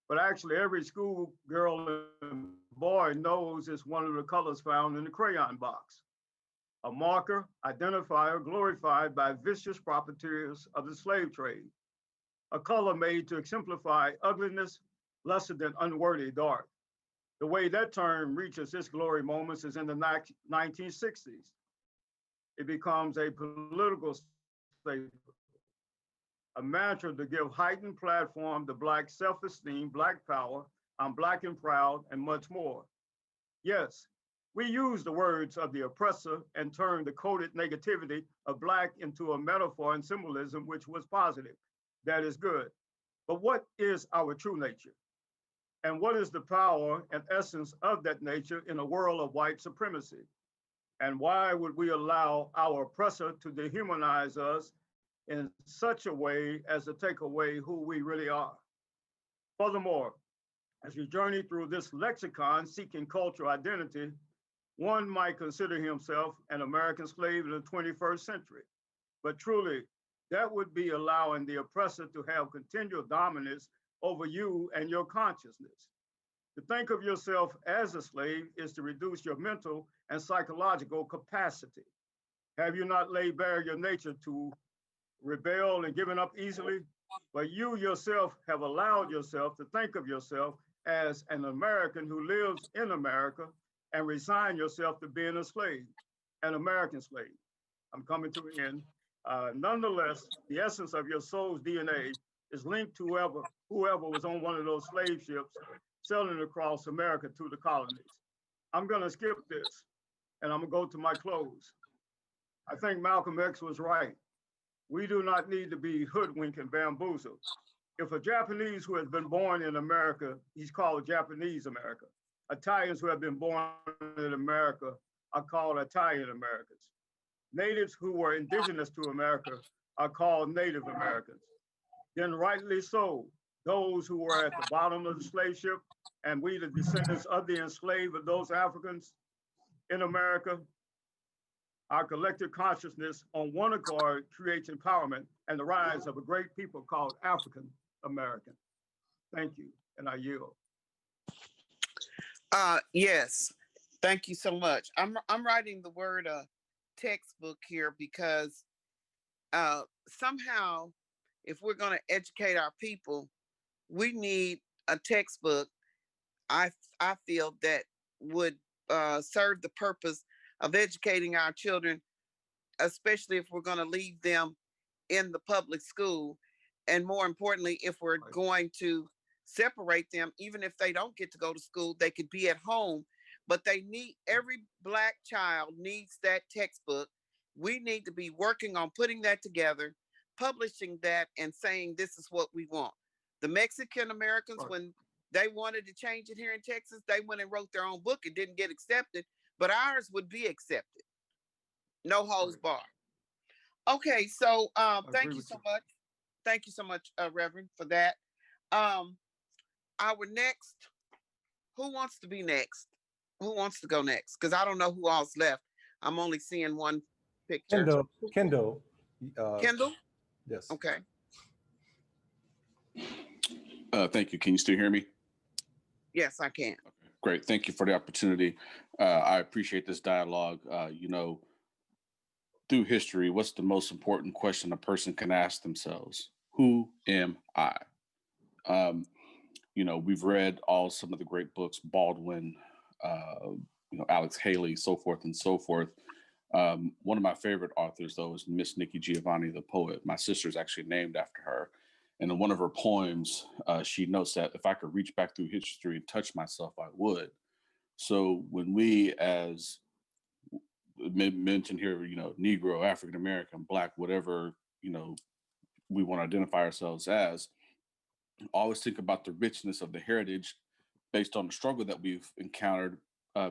But actually, every school girl and boy knows it's one of the colors found in the crayon box. A marker, identifier, glorified by vicious profiteers of the slave trade. A color made to exemplify ugliness, lesser than unworthy dark. The way that term reaches its glory moments is in the 1960s. It becomes a political statement, a mantra to give heightened platform to Black self-esteem, Black power, I'm Black and proud, and much more. Yes, we use the words of the oppressor and turn the coded negativity of Black into a metaphor and symbolism which was positive. That is good. But what is our true nature? And what is the power and essence of that nature in a world of white supremacy? And why would we allow our oppressor to dehumanize us in such a way as to take away who we really are? Furthermore, as we journey through this lexicon seeking cultural identity, one might consider himself an American slave in the 21st century. But truly, that would be allowing the oppressor to have continual dominance over you and your consciousness. To think of yourself as a slave is to reduce your mental and psychological capacity. Have you not laid bare your nature to rebel and given up easily? But you yourself have allowed yourself to think of yourself as an American who lives in America and resign yourself to being a slave, an American slave. I'm coming to an end. Nonetheless, the essence of your soul's DNA is linked to whoever was on one of those slave ships sailing across America to the colonies. I'm gonna skip this and I'm gonna go to my close. I think Malcolm X was right. We do not need to be hoodwinked and bamboozled. If a Japanese who has been born in America, he's called Japanese America. Italians who have been born in America are called Italian Americans. Natives who were indigenous to America are called Native Americans. Then rightly so, those who were at the bottom of the slave ship and we the descendants of the enslaved of those Africans in America, our collective consciousness on one accord creates empowerment and the rise of a great people called African American. Thank you, and I yield. Yes, thank you so much. I'm writing the word textbook here because somehow, if we're going to educate our people, we need a textbook. I feel that would serve the purpose of educating our children, especially if we're going to leave them in the public school, and more importantly, if we're going to separate them, even if they don't get to go to school, they could be at home. But they need, every Black child needs that textbook. We need to be working on putting that together, publishing that, and saying this is what we want. The Mexican Americans, when they wanted to change it here in Texas, they went and wrote their own book. It didn't get accepted, but ours would be accepted. No holds barred. Okay, so thank you so much. Thank you so much, Reverend, for that. Our next, who wants to be next? Who wants to go next? Because I don't know who all's left. I'm only seeing one picture. Kendall. Kendall? Yes. Okay. Thank you. Can you still hear me? Yes, I can. Okay, great. Thank you for the opportunity. I appreciate this dialogue. Through history, what's the most important question a person can ask themselves? Who am I? We've read some of the great books, Baldwin, Alex Haley, so forth and so forth. One of my favorite authors, though, is Miss Nikki Giovanni, the poet. My sister's actually named after her. And in one of her poems, she notes that if I could reach back through history and touch myself, I would. So when we, as mentioned here, Negro, African American, Black, whatever, we want to identify ourselves as, always think about the richness of the heritage based on the struggle that we've encountered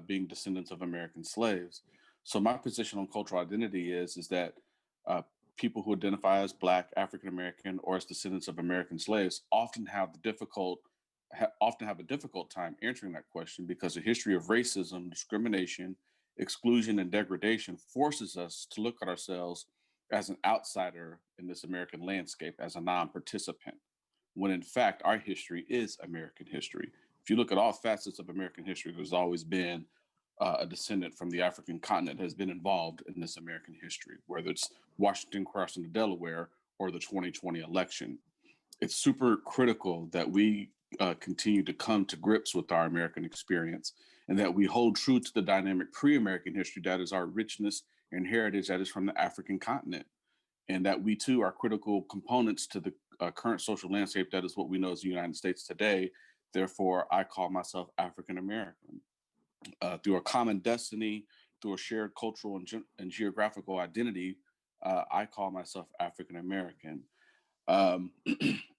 being descendants of American slaves. So my position on cultural identity is that people who identify as Black, African American, or as descendants of American slaves often have a difficult time answering that question, because a history of racism, discrimination, exclusion, and degradation forces us to look at ourselves as an outsider in this American landscape, as a non-participant, when in fact our history is American history. If you look at all facets of American history, there's always been a descendant from the African continent has been involved in this American history, whether it's Washington crossing the Delaware or the 2020 election. It's super critical that we continue to come to grips with our American experience, and that we hold true to the dynamic pre-American history that is our richness and heritage that is from the African continent, and that we too are critical components to the current social landscape that is what we know as the United States today. Therefore, I call myself African American. Through a common destiny, through a shared cultural and geographical identity, I call myself African American. When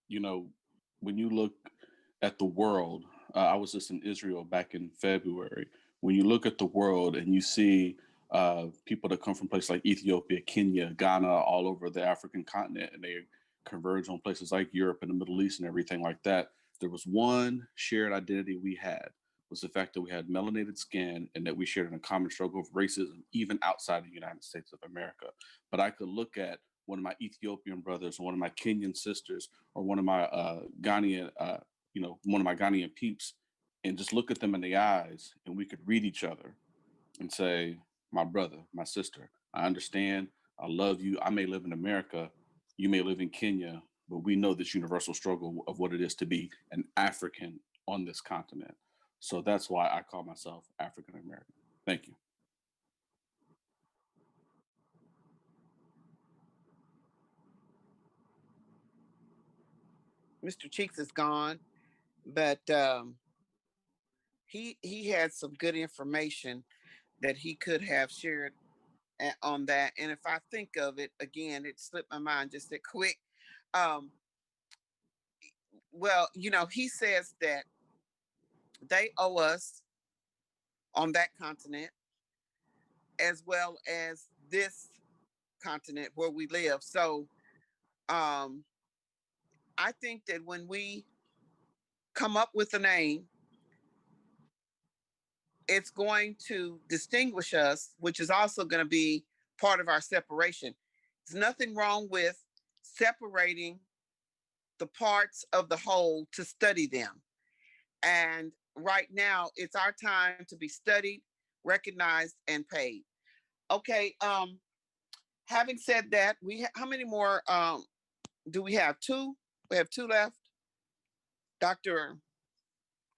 you look at the world, I was just in Israel back in February. When you look at the world and you see people that come from places like Ethiopia, Kenya, Ghana, all over the African continent, and they converge on places like Europe and the Middle East and everything like that, there was one shared identity we had, was the fact that we had melanated skin and that we shared in a common struggle of racism, even outside the United States of America. But I could look at one of my Ethiopian brothers, or one of my Kenyan sisters, or one of my Ghanaian, one of my Ghanaian peeps, and just look at them in the eyes, and we could read each other and say, my brother, my sister, I understand, I love you. I may live in America, you may live in Kenya, but we know this universal struggle of what it is to be an African on this continent. So that's why I call myself African American. Thank you. Mr. Cheeks is gone, but he had some good information that he could have shared on that. And if I think of it again, it slipped my mind just that quick. Well, he says that they owe us on that continent as well as this continent where we live. So I think that when we come up with a name, it's going to distinguish us, which is also going to be part of our separation. There's nothing wrong with separating the parts of the whole to study them. And right now, it's our time to be studied, recognized, and paid. Okay. Having said that, how many more do we have? Two? We have two left. Dr.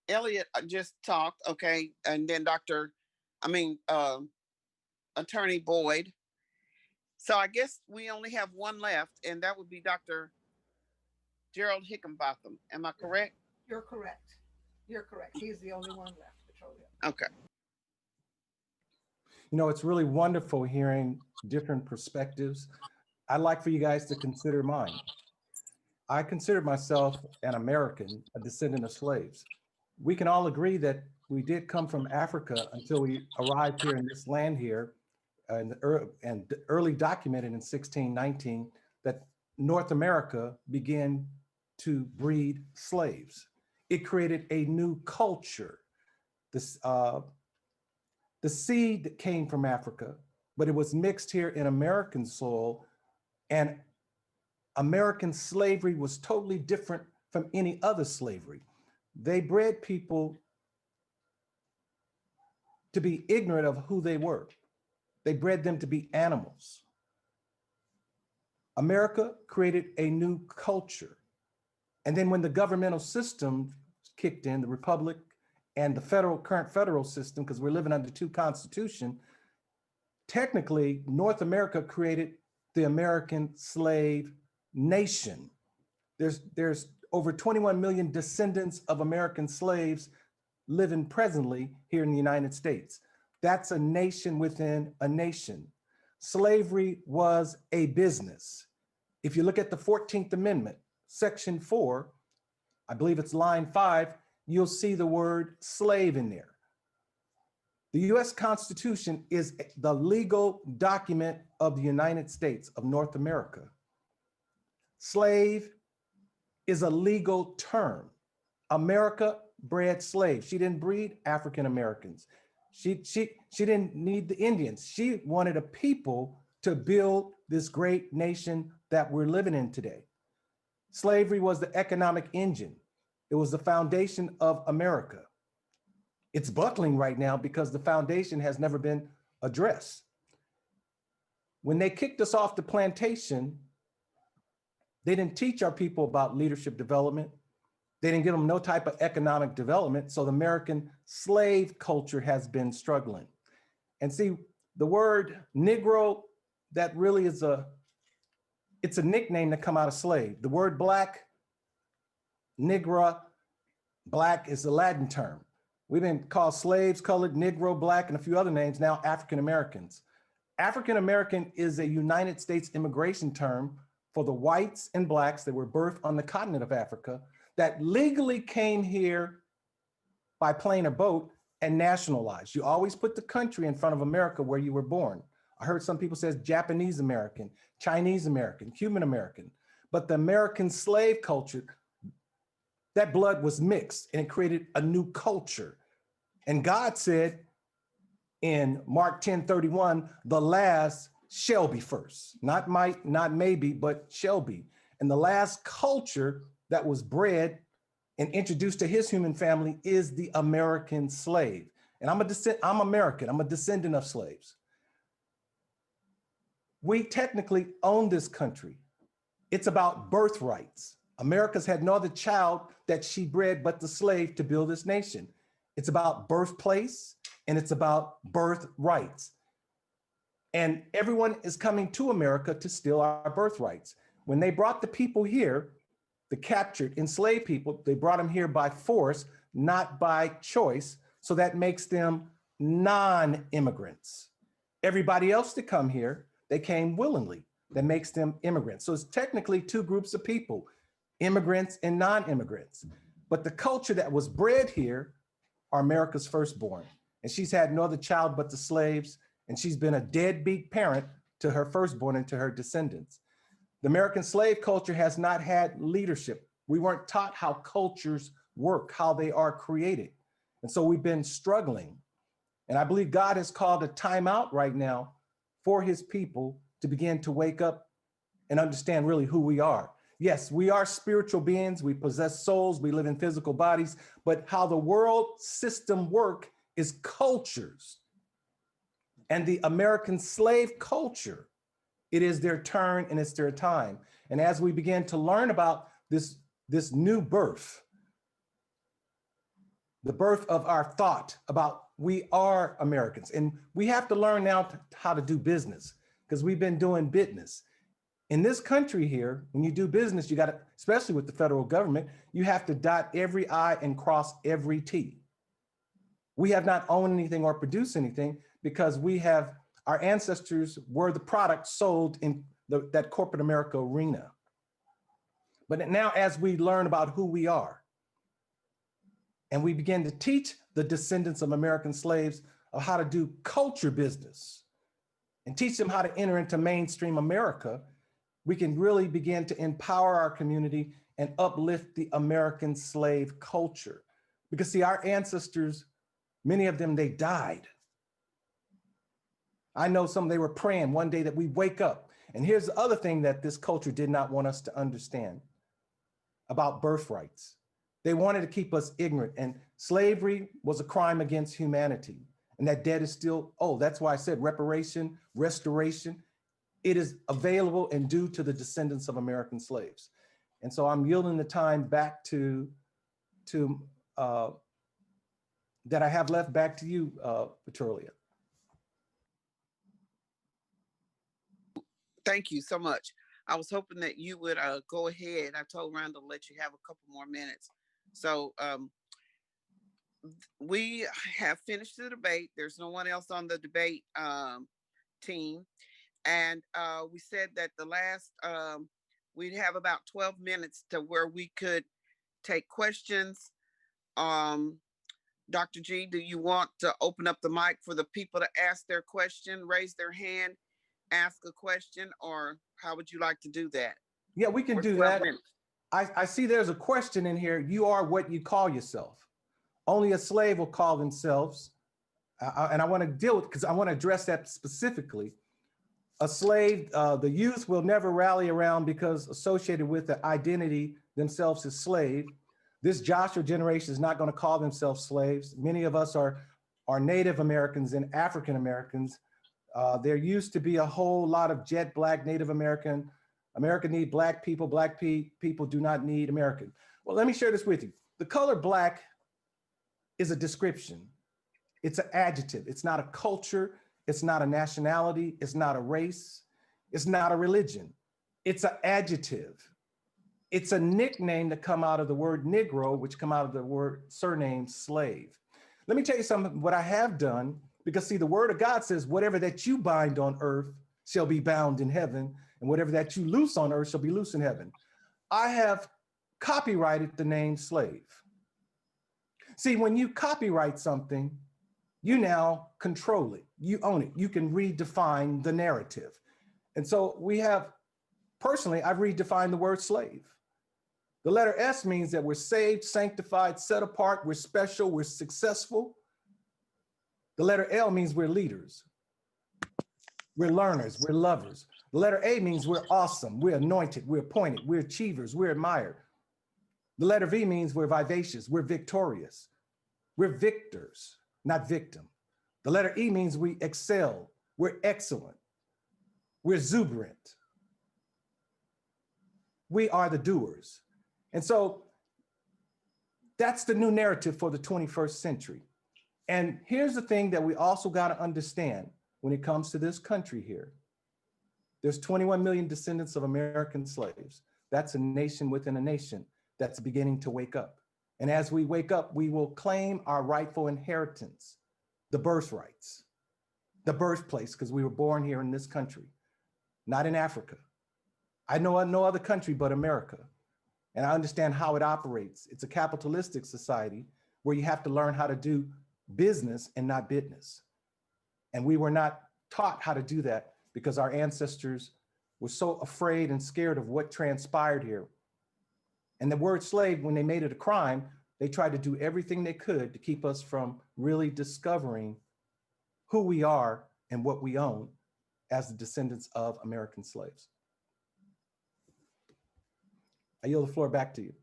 Elliott just talked, okay, and then Attorney Boyd. So I guess we only have one left, and that would be Dr. Gerald Hickenbotham. Am I correct? You're correct. You're correct. He's the only one left, Petroleum. Okay. It's really wonderful hearing different perspectives. I'd like for you guys to consider mine. I consider myself an American, a descendant of slaves. We can all agree that we did come from Africa until we arrived here in this land here, and early documented in 1619 that North America began to breed slaves. It created a new culture. The seed that came from Africa, but it was mixed here in American soil, and American slavery was totally different from any other slavery. They bred people to be ignorant of who they were. They bred them to be animals. America created a new culture. And then when the governmental system kicked in, the republic and the current federal system, because we're living under two constitutions, technically North America created the American slave nation. There's over 21 million descendants of American slaves living presently here in the United States. That's a nation within a nation. Slavery was a business. If you look at the 14th Amendment, Section 4, I believe it's line 5, you'll see the word slave in there. The US Constitution is the legal document of the United States of North America. Slave is a legal term. America bred slaves. She didn't breed African Americans. She didn't need the Indians. She wanted a people to build this great nation that we're living in today. Slavery was the economic engine. It was the foundation of America. It's buckling right now because the foundation has never been addressed. When they kicked us off the plantation, they didn't teach our people about leadership development. They didn't give them no type of economic development. So the American slave culture has been struggling. And see, the word Negro, that really is it's a nickname that come out of slave. The word black, Negra, black is a Latin term. We've been called slaves, colored, Negro, black, and a few other names, now African Americans. African American is a United States immigration term for the whites and blacks that were birthed on the continent of Africa that legally came here by plane or boat and nationalized. You always put the country in front of America where you were born. I heard some people say Japanese American, Chinese American, Cuban American, but the American slave culture, that blood was mixed and it created a new culture. And God said in Mark 10:31, the last shall be first. Not might, not maybe, but shall be. And the last culture that was bred and introduced to his human family is the American slave. And I'm American, I'm a descendant of slaves. We technically own this country. It's about birthrights. America's had no other child that she bred but the slave to build this nation. It's about birthplace and it's about birthrights. And everyone is coming to America to steal our birthrights. When they brought the people here, the captured, enslaved people, they brought them here by force, not by choice. So that makes them non-immigrants. Everybody else to come here, they came willingly. That makes them immigrants. So it's technically two groups of people, immigrants and non-immigrants. But the culture that was bred here are America's firstborn. And she's had no other child but the slaves. And she's been a deadbeat parent to her firstborn and to her descendants. The American slave culture has not had leadership. We weren't taught how cultures work, how they are created. And so we've been struggling. And I believe God has called a timeout right now for his people to begin to wake up and understand really who we are. Yes, we are spiritual beings. We possess souls. We live in physical bodies. But how the world system work is cultures. And the American slave culture, it is their turn and it's their time. And as we begin to learn about this new birth, the birth of our thought about we are Americans. And we have to learn now how to do business because we've been doing business. In this country here, when you do business, you got to, especially with the federal government, you have to dot every I and cross every T. We have not owned anything or produced anything because our ancestors were the product sold in that corporate America arena. But now as we learn about who we are, and we begin to teach the descendants of American slaves of how to do culture business and teach them how to enter into mainstream America, we can really begin to empower our community and uplift the American slave culture. Because see, our ancestors, many of them, they died. I know they were praying one day that we wake up. And here's the other thing that this culture did not want us to understand about birthrights. They wanted to keep us ignorant, and slavery was a crime against humanity. And that debt is still owed. That's why I said reparation, restoration, it is available and due to the descendants of American slaves. And so I'm yielding the time back to that I have left back to you, Petrolia. Thank you so much. I was hoping that you would go ahead. I told Randall to let you have a couple more minutes. So we have finished the debate. There's no one else on the debate team. And we said that the last, we'd have about 12 minutes to where we could take questions. Dr. G, do you want to open up the mic for the people to ask their question, raise their hand, ask a question, or how would you like to do that? Yeah, we can For do 12 that. minutes. I see there's a question in here. You are what you call yourself. Only a slave will call themselves. And I want to deal with, because I want to address that specifically. A slave, the youth will never rally around because associated with the identity themselves as slave. This Joshua generation is not going to call themselves slaves. Many of us are Native Americans and African Americans. There used to be a whole lot of jet black Native American. America need black people. Black people do not need American. Well, let me share this with you. The color black is a description. It's an adjective. It's not a culture. It's not a nationality. It's not a race. It's not a religion. It's an adjective. It's a nickname that come out of the word Negro, which come out of the word surname slave. Let me tell you something, what I have done, because see, the word of God says, whatever that you bind on earth shall be bound in heaven, and whatever that you loose on earth shall be loose in heaven. I have copyrighted the name slave. See, when you copyright something, you now control it, you own it, you can redefine the narrative. And so we have, personally, I've redefined the word slave. The letter S means that we're saved, sanctified, set apart, we're special, we're successful. The letter L means we're leaders, we're learners, we're lovers. The letter A means we're awesome, we're anointed, we're appointed, we're achievers, we're admired. The letter V means we're vivacious, we're victorious, we're victors, not victim. The letter E means we excel, we're excellent, we're exuberant. We are the doers. And so that's the new narrative for the 21st century. And here's the thing that we also got to understand when it comes to this country here. There's 21 million descendants of American slaves. That's a nation within a nation that's beginning to wake up. And as we wake up, we will claim our rightful inheritance, the birthrights, the birthplace, because we were born here in this country, not in Africa. I know no other country but America. And I understand how it operates. It's a capitalistic society where you have to learn how to do business and not business. And we were not taught how to do that because our ancestors were so afraid and scared of what transpired here. And the word slave, when they made it a crime, they tried to do everything they could to keep us from really discovering who we are and what we own as the descendants of American slaves. I yield the floor back to you.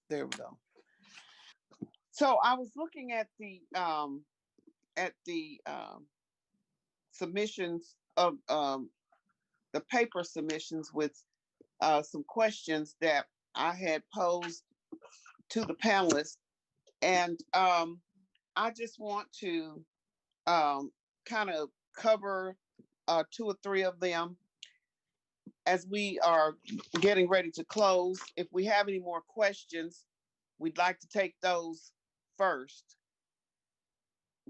There we go. So I was looking at the submissions of the paper submissions with some questions that I had posed to the panelists, and I just want to kind of cover 2 or 3 of them as we are getting ready to close. If we have any more questions, we'd like to take those first.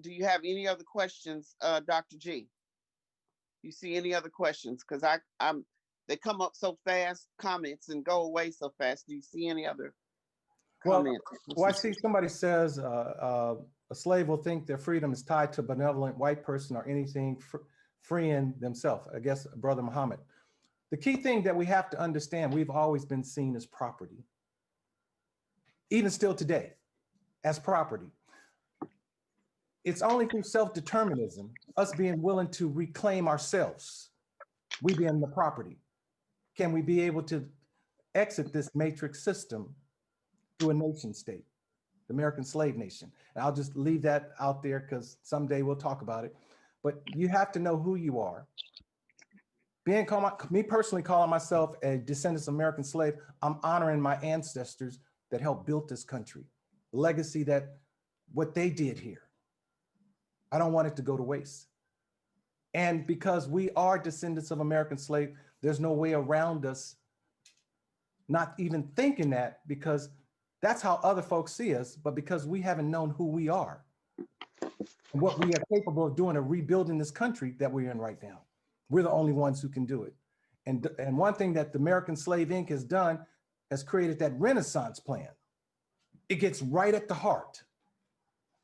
Do you have any other questions, Dr. G? You see any other questions? Because they come up so fast, comments, and go away so fast. Do you see any other comments? Well, I see somebody says a slave will think their freedom is tied to a benevolent white person or anything freeing themselves. I guess Brother Muhammad. The key thing that we have to understand, we've always been seen as property, even still today, as property. It's only through self-determinism, us being willing to reclaim ourselves, we being the property, can we be able to exit this matrix system through a nation state, the American slave nation. And I'll just leave that out there because someday we'll talk about it. But you have to know who you are. Me personally calling myself a descendant of American slave, I'm honoring my ancestors that helped build this country, the legacy that what they did here. I don't want it to go to waste. And because we are descendants of American slave, There's no way around us not even thinking that, because that's how other folks see us, but because we haven't known who we are and what we are capable of doing of rebuilding this country that we're in right now. We're the only ones who can do it. And one thing that the American Slave Inc. has done has created that Renaissance plan. It gets right at the heart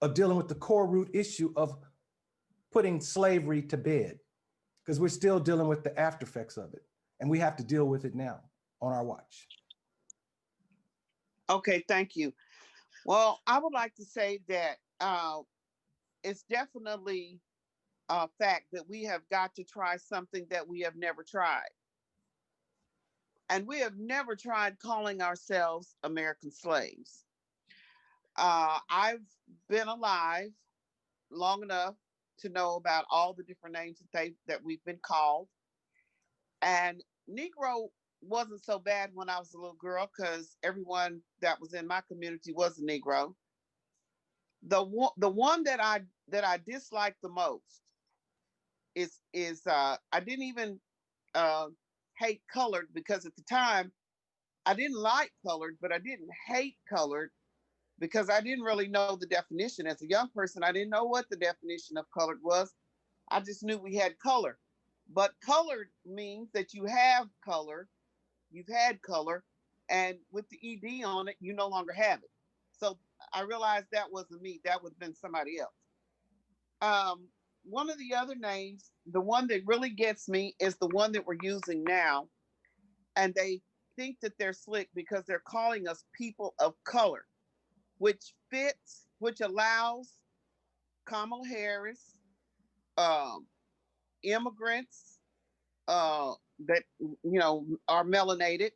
of dealing with the core root issue of putting slavery to bed, because we're still dealing with the after effects of it. And we have to deal with it now on our watch. Okay, thank you. Well, I would like to say that it's definitely a fact that we have got to try something that we have never tried. And we have never tried calling ourselves American slaves. I've been alive long enough to know about all the different names that we've been called. And Negro wasn't so bad when I was a little girl, because everyone that was in my community was a Negro. The one that I dislike the most is I didn't even hate colored, because at the time I didn't like colored, but I didn't hate colored because I didn't really know the definition. As a young person, I didn't know what the definition of colored was. I just knew we had color. But colored means that you have color, you've had color, and with the ED on it, you no longer have it. So I realized that wasn't me. That would have been somebody else. One of the other names, the one that really gets me, is the one that we're using now. And they think that they're slick because they're calling us people of color, which allows Kamala Harris, um, immigrants that are melanated.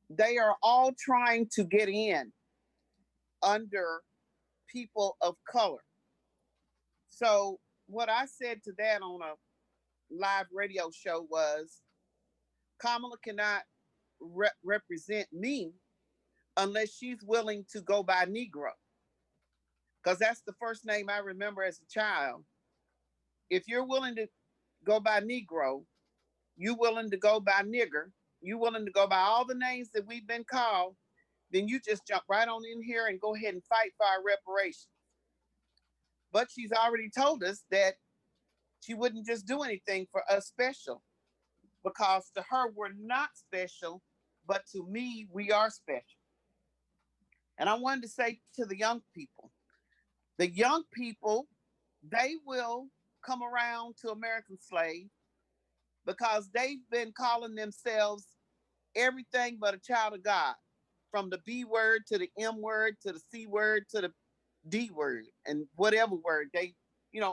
They are all trying to get in under people of color. So what I said to that on a live radio show was, Kamala cannot represent me unless she's willing to go by Negro, because that's the first name I remember as a child. If you're willing to go by Negro, you willing to go by nigger, you willing to go by all the names that we've been called, then you just jump right on in here and go ahead and fight for our reparations. But she's already told us that she wouldn't just do anything for us special, because to her, we're not special, but to me, we are special. And I wanted to say to the young people, they will come around to American slave, because they've been calling themselves everything but a child of God, from the B word to the M word to the C word to the D word and whatever word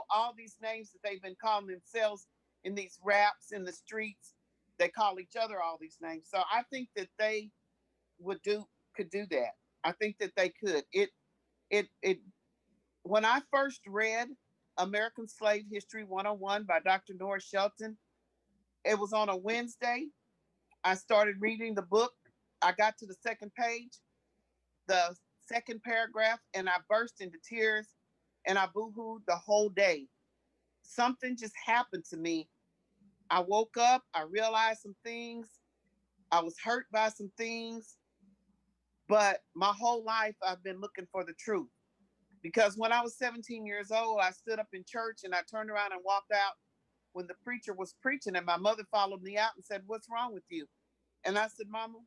all these names that they've been calling themselves in these raps in the streets. They call each other all these names. So I think that they could do that. I think that they could. It when I first read American Slave History 101 by Dr. Nora Shelton, it was on a Wednesday. I started reading the book. I got to the second page, the second paragraph, and I burst into tears, and I boohooed the whole day. Something just happened to me. I woke up, I realized some things, I was hurt by some things, but my whole life I've been looking for the truth. Because when I was 17 years old, I stood up in church and I turned around and walked out when the preacher was preaching, and my mother followed me out and said, "What's wrong with you?" And I said, "Mama,"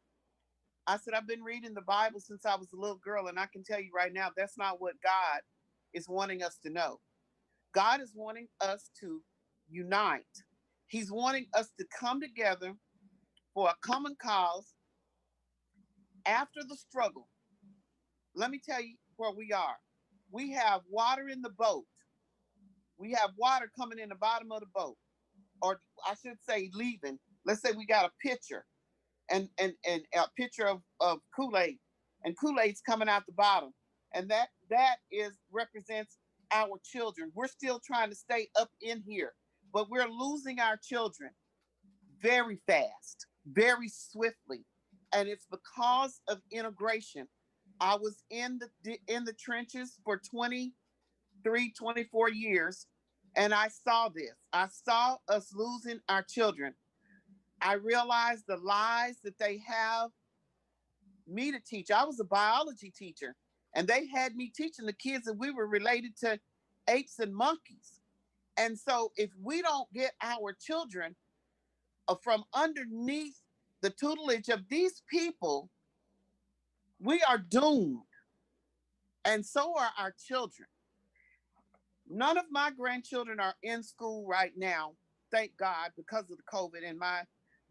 I said, "I've been reading the Bible since I was a little girl, and I can tell you right now, that's not what God is wanting us to know. God is wanting us to unite. He's wanting us to come together for a common cause after the struggle." Let me tell you where we are. We have water in the boat. We have water coming in the bottom of the boat, or I should say leaving. Let's say we got a pitcher and a pitcher of Kool-Aid, and Kool-Aid's coming out the bottom. And that represents our children. We're still trying to stay up in here, but we're losing our children very fast, very swiftly. And it's because of integration. I was in the trenches for 23, 24 years, and I saw this. I saw us losing our children. I realized the lies that they have me to teach. I was a biology teacher, and they had me teaching the kids that we were related to apes and monkeys. And so, if we don't get our children from underneath the tutelage of these people, we are doomed. And so are our children. None of my grandchildren are in school right now, thank God, because of the COVID. And my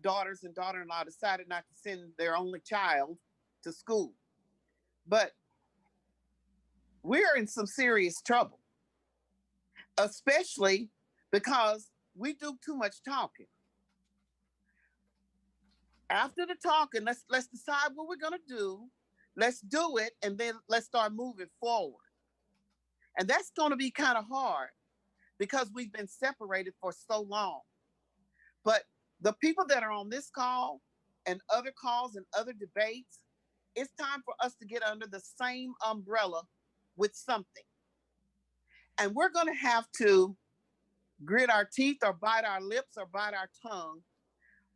daughters and daughter-in-law decided not to send their only child to school. But we're in some serious trouble, especially because we do too much talking. After the talking, let's decide what we're gonna do. Let's do it, and then let's start moving forward. And that's gonna be kind of hard because we've been separated for so long. But the people that are on this call and other calls and other debates, it's time for us to get under the same umbrella with something. And we're going to have to grit our teeth or bite our lips or bite our tongue,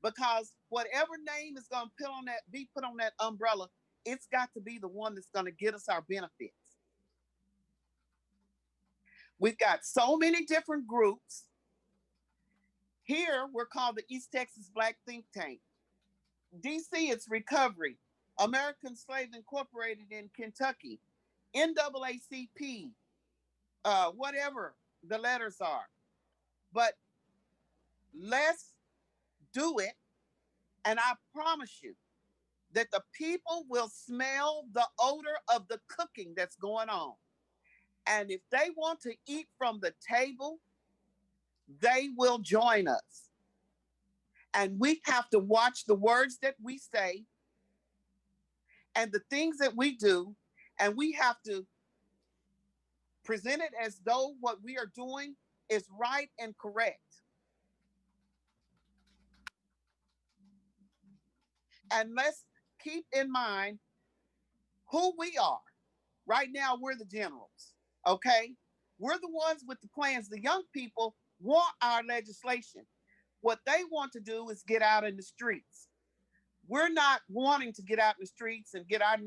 because whatever name is going to be put on that umbrella, it's got to be the one that's going to get us our benefits. We've got so many different groups. Here, we're called the East Texas Black Think Tank. DC, it's Recovery. American Slave Incorporated in Kentucky. NAACP, whatever the letters are. But let's do it. And I promise you that the people will smell the odor of the cooking that's going on. And if they want to eat from the table, they will join us. And we have to watch the words that we say and the things that we do. And we have to present it as though what we are doing is right and correct. And let's keep in mind who we are. Right now, we're the generals, okay? We're the ones with the plans. The young people want our legislation. What they want to do is get out in the streets. We're not wanting to get out in the streets and get our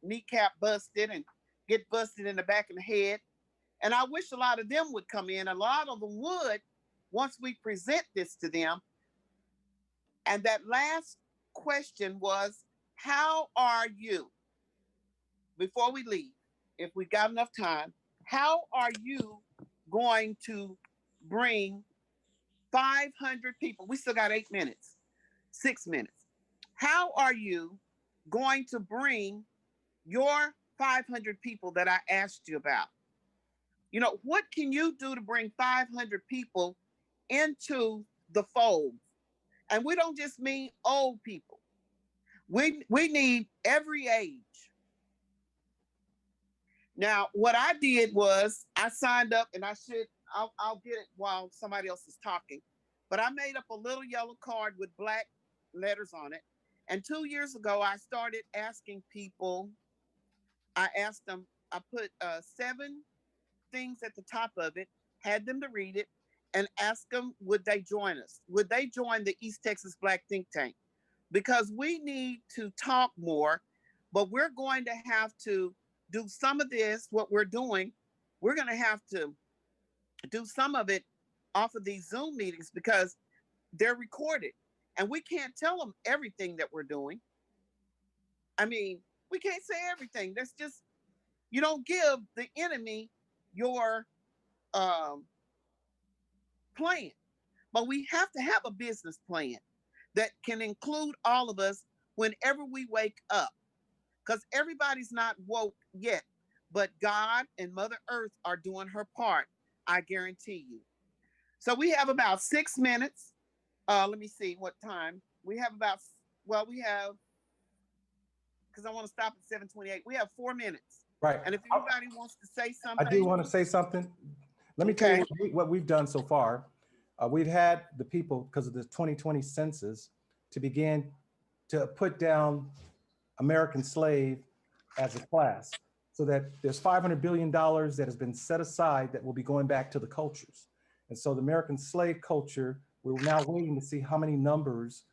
kneecap busted and get busted in the back of the head. And I wish a lot of them would come in. A lot of them would once we present this to them. And that last question was, how are you? Before we leave, if we got enough time, how are you going to bring 500 people? We still got 8 minutes, 6 minutes. How are you going to bring your 500 people that I asked you about? You know, what can you do to bring 500 people into the fold? And we don't just mean old people. We need every age. Now, what I did was I signed up, and I'll get it while somebody else is talking, but I made up a little yellow card with black letters on it. And 2 years ago, I started asking people, I asked them, I put 7 things at the top of it, had them to read it, and asked them, would they join us? Would they join the East Texas Black Think Tank? Because we need to talk more, but we're going to have to do some of this, what we're doing, we're going to have to do some of it off of these Zoom meetings because they're recorded. And we can't tell them everything that we're doing. I mean, we can't say everything. That's just, you don't give the enemy your plan. But we have to have a business plan that can include all of us whenever we wake up. Because everybody's not woke yet, but God and Mother Earth are doing her part, I guarantee you. So we have about 6 minutes. Let me see what time. We have about, well, we have, because I want to stop at 7:28. We have 4 minutes. Right. And if anybody wants to say something. I do want to say something. Let me tell you what we've done so far. We've had the people, because of the 2020 census, to begin to put down American slave as a class, so that there's $500 billion that has been set aside that will be going back to the cultures. And so the American slave culture, we're now waiting to see how many numbers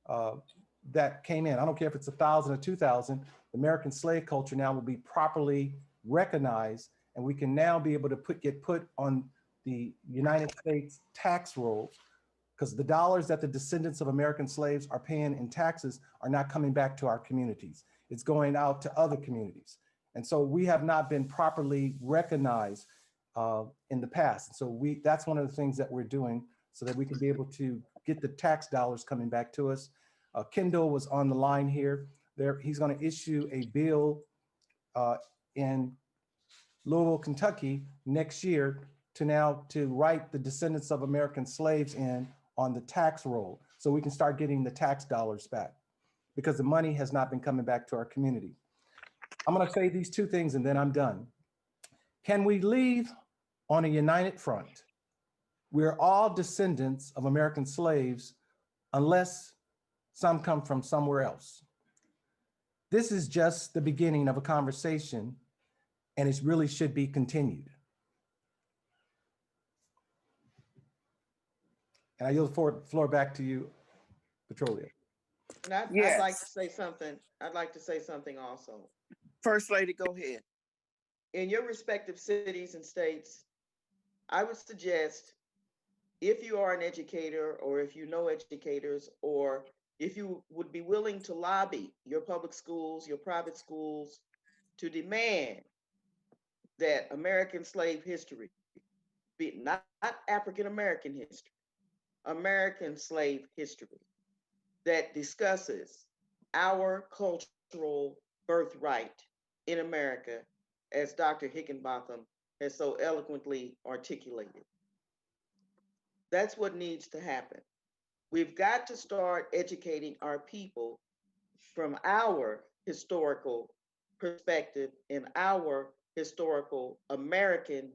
uh, that came in. I don't care if it's 1,000 or 2,000, the American slave culture now will be properly recognized, and we can now be able to get put on the United States tax rolls, because the dollars that the descendants of American slaves are paying in taxes are not coming back to our communities. It's going out to other communities. And so we have not been properly recognized in the past. So that's one of the things that we're doing so that we can be able to get the tax dollars coming back to us. Kendall was on the line here. He's going to issue a bill in Louisville, Kentucky next year to write the descendants of American slaves in on the tax roll so we can start getting the tax dollars back, because the money has not been coming back to our community. I'm going to say these two things and then I'm done. Can we leave on a united front? We're all descendants of American slaves unless some come from somewhere else. This is just the beginning of a conversation, and it really should be continued. And I yield the floor back to you, Petrolia. And I'd like to Yes, say something. I'd like to say something also. First Lady, go ahead. In your respective cities and states, I would suggest, if you are an educator or if you know educators, or if you would be willing to lobby your public schools, your private schools, to demand that American slave history be not African American history, American slave history that discusses our cultural birthright in America, as Dr. Higginbotham has so eloquently articulated. That's what needs to happen. We've got to start educating our people from our historical perspective in our historical American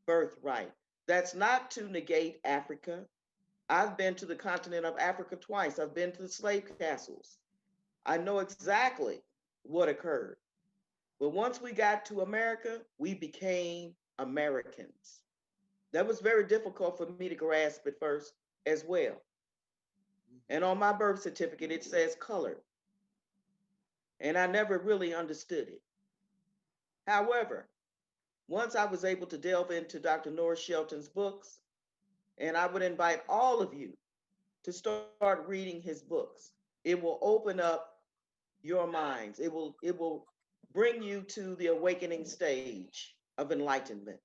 birthright. That's not to negate Africa. I've been to the continent of Africa twice. I've been to the slave castles. I know exactly what occurred. But once we got to America, we became Americans. That was very difficult for me to grasp at first as well. And on my birth certificate, it says colored. And I never really understood it. However, once I was able to delve into Dr. Norris Shelton's books, and I would invite all of you to start reading his books. It will open up your minds. It will bring you to the awakening stage of enlightenment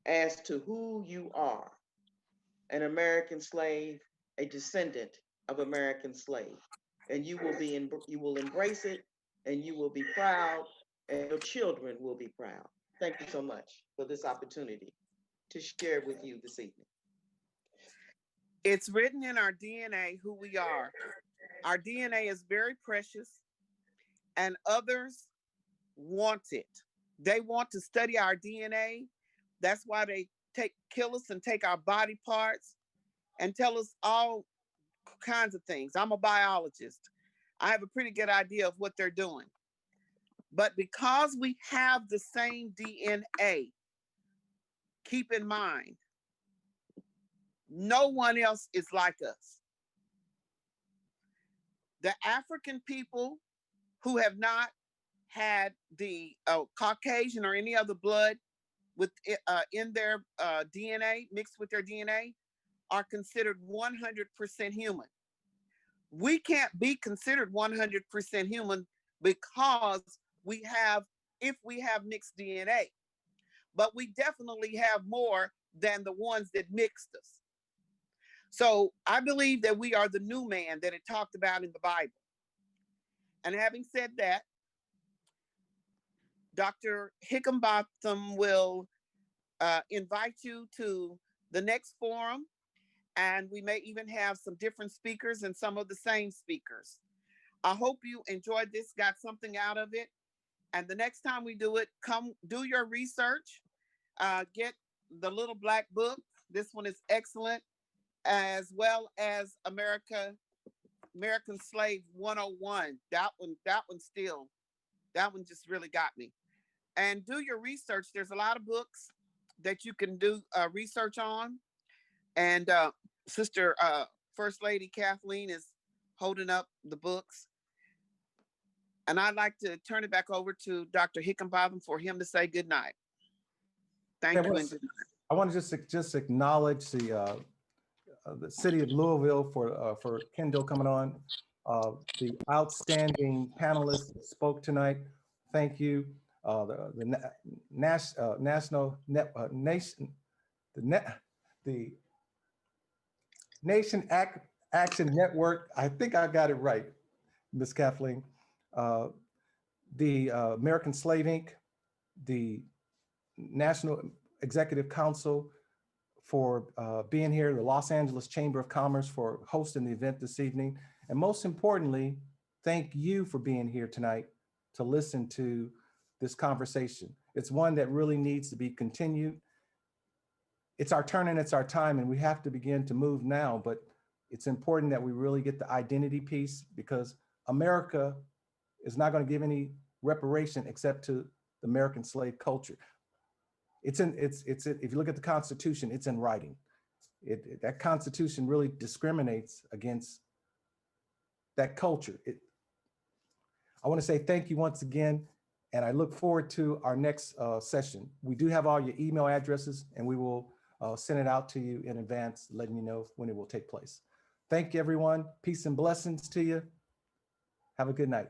as to who you are, an American slave, a descendant of American slave. And you will embrace it, and you will be proud, and your children will be proud. Thank you so much for this opportunity to share with you this evening. It's written in our DNA who we are. Our DNA is very precious, and others want it. They want to study our DNA. That's why they kill us and take our body parts and tell us all kinds of things. I'm a biologist. I have a pretty good idea of what they're doing. But because we have the same DNA, keep in mind, no one else is like us. The African people who have not had the Caucasian or any other blood in their DNA, mixed with their DNA, are considered 100% human. We can't be considered 100% human because if we have mixed DNA, but we definitely have more than the ones that mixed us. So I believe that we are the new man that it talked about in the Bible. And having said that, Dr. Higginbotham will invite you to the next forum, and we may even have some different speakers and some of the same speakers. I hope you enjoyed this, got something out of it. And the next time we do it, come do your research, get the Little Black Book. This one is excellent, as well as American Slave 101. That one just really got me. And do your research. There's a lot of books that you can do research on. And Sister First Lady Kathleen is holding up the books. And I'd like to turn it back over to Dr. Hickenbotham for him to say good night. Thank Yeah, you well, and good night. I want to just acknowledge the city of Louisville for Kendall coming on. The outstanding panelists that spoke tonight. Thank you. National net nation the Nation Action Network. I think I got it right, Miss Kathleen. The American Slave Inc., the National Executive Council for being here, the Los Angeles Chamber of Commerce for hosting the event this evening. And most importantly, thank you for being here tonight to listen to this conversation. It's one that really needs to be continued. It's our turn and it's our time, and we have to begin to move now, but it's important that we really get the identity piece, because America is not going to give any reparation except to the American slave culture. If you look at the Constitution, it's in writing. That Constitution really discriminates against that culture. I want to say thank you once again, and I look forward to our next session. We do have all your email addresses, and we will send it out to you in advance, letting you know when it will take place. Thank you, everyone. Peace and blessings to you. Have a good night.